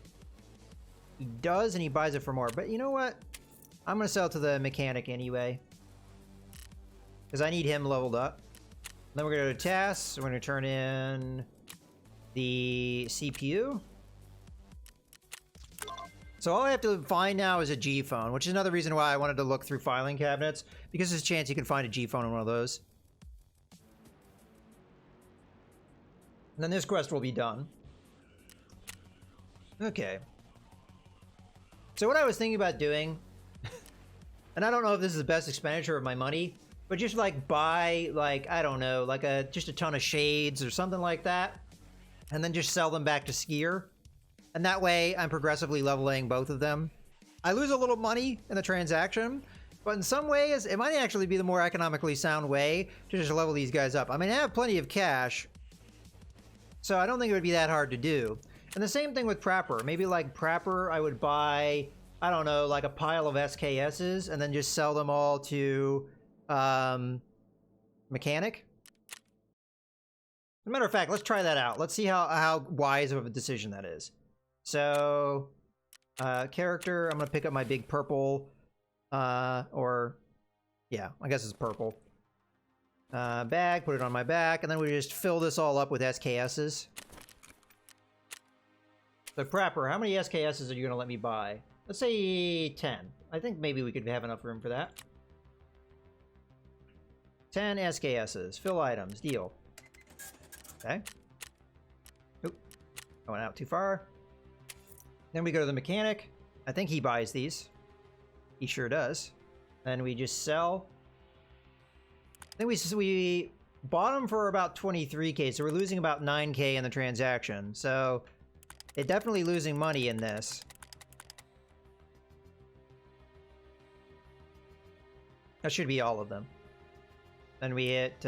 He does, and he buys it for more. But you know what? I'm going to sell to the mechanic anyway, because I need him leveled up. Then we're going to go to tasks. We're going to turn in the CPU. So all I have to find now is a G phone, which is another reason why I wanted to look through filing cabinets, because there's a chance you can find a G phone in one of those. And then this quest will be done. Okay. So what I was thinking about doing, and I don't know if this is the best expenditure of my money, but just like buy like, I don't know, like just a ton of shades or something like that, and then just sell them back to Skier. And that way I'm progressively leveling both of them. I lose a little money in the transaction, but in some ways it might actually be the more economically sound way to just level these guys up. I mean, I have plenty of cash, so I don't think it would be that hard to do. And the same thing with Prapor. Maybe like Prapor, I would buy, I don't know, like a pile of SKSs and then just sell them all to Mechanic. As a matter of fact, let's try that out. Let's see how wise of a decision that is. So, character, I'm going to pick up my big purple, or, yeah, I guess it's purple. Bag, put it on my back, and then we just fill this all up with SKSs. So, Prapor, how many SKSs are you going to let me buy? Let's say 10. I think maybe we could have enough room for that. 10 SKSs. Fill items. Deal. Okay. Oop. Going out too far. Then we go to the mechanic. I think he buys these. He sure does. Then we just sell. Then we bought them for about 23k, so we're losing about 9k in the transaction. So they're definitely losing money in this. That should be all of them. Then we hit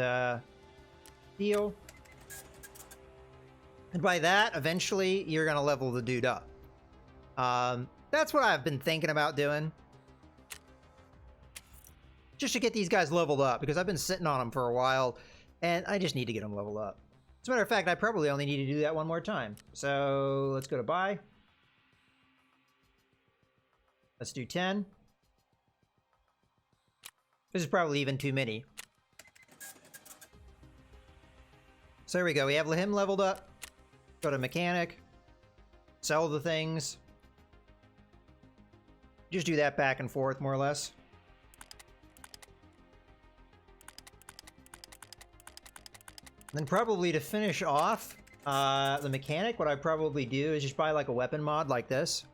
deal. And by that, eventually, you're going to level the dude up. That's what I've been thinking about doing. Just to get these guys leveled up, because I've been sitting on them for a while, and I just need to get them leveled up. As a matter of fact, I probably only need to do that one more time. So, let's go to buy. Let's do 10. This is probably even too many. So there we go. We have him leveled up. Go to mechanic. Sell the things. Just do that back and forth, more or less. Then probably to finish off the mechanic, what I'd probably do is just buy like a weapon mod like this.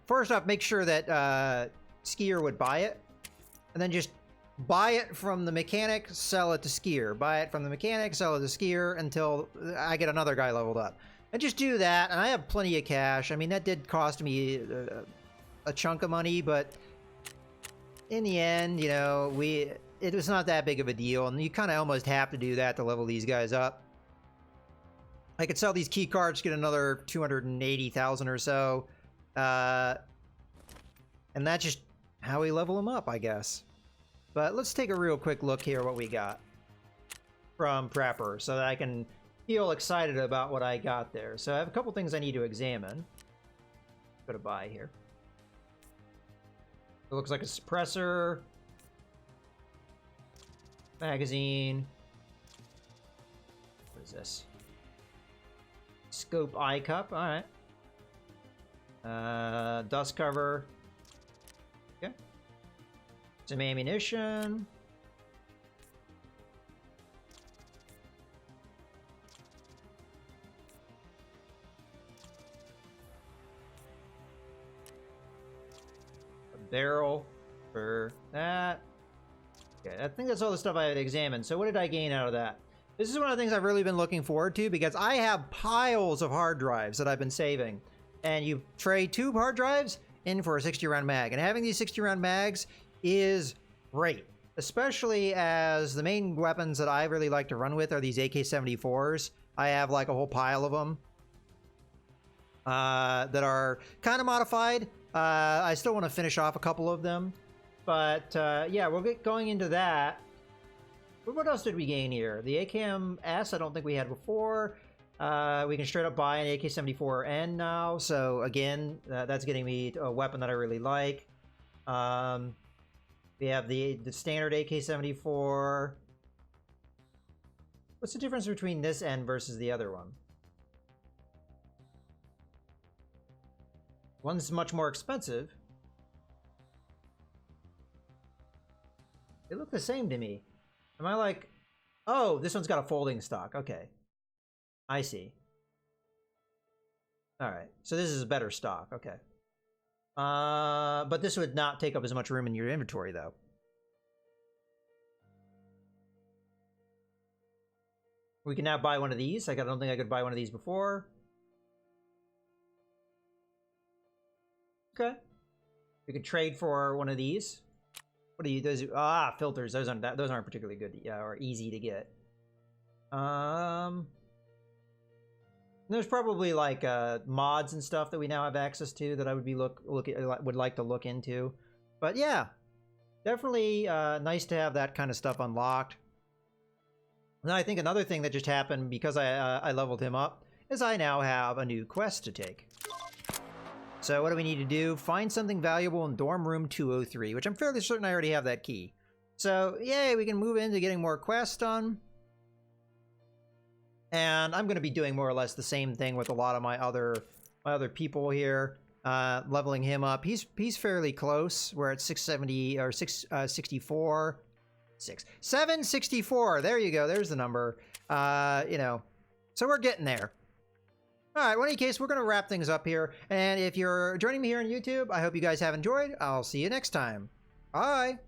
First off, make sure that Skier would buy it. And then just buy it from the mechanic, sell it to Skier. Buy it from the mechanic, sell it to Skier until I get another guy leveled up. And just do that, and I have plenty of cash. I mean, that did cost me a chunk of money, but in the end, you know, it was not that big of a deal, and you kind of almost have to do that to level these guys up. I could sell these key cards, get another 280,000 or so, and that's just how we level them up, I guess. But let's take a real quick look here what we got from Prapor so that I can feel excited about what I got there. So I have a couple things I need to examine. Go to buy here. It looks like a suppressor. Magazine. What is this? Scope eye cup. Alright. Dust cover. Okay. Some ammunition. A barrel for that. Okay, I think that's all the stuff I had examined. So what did I gain out of that? This is one of the things I've really been looking forward to because I have piles of hard drives that I've been saving. And you trade 2 hard drives in for a 60-round mag. And having these 60-round mags is great. Especially as the main weapons that I really like to run with are these AK-74s. I have like a whole pile of them that are kind of modified. I still want to finish off a couple of them. But yeah, we'll get going into that. What else did we gain here? The AKM-S I don't think we had before. We can straight up buy an AK-74N now. So again, that's getting me a weapon that I really like. We have the standard AK-74. What's the difference between this N versus the other one? One's much more expensive. They look the same to me. Am I like... Oh, this one's got a folding stock. Okay. I see. All right, so this is better stock. Okay. But this would not take up as much room in your inventory, though. We can now buy one of these. I don't think I could buy one of these before. Okay. We could trade for one of these. What are you? Those filters. Those aren't particularly good. Yeah, or easy to get. There's probably like mods and stuff that we now have access to that I would be would like to look into. But yeah, definitely nice to have that kind of stuff unlocked. And I think another thing that just happened because I leveled him up is I now have a new quest to take. So what do we need to do? Find something valuable in dorm room 203, which I'm fairly certain I already have that key. So yay, we can move into getting more quests done. And I'm going to be doing more or less the same thing with a lot of my other people here. Leveling him up. He's fairly close. We're at 670 or 664. 764. There you go. There's the number. You know, so we're getting there. All right. Well, in any case, we're going to wrap things up here. And if you're joining me here on YouTube, I hope you guys have enjoyed. I'll see you next time. Bye.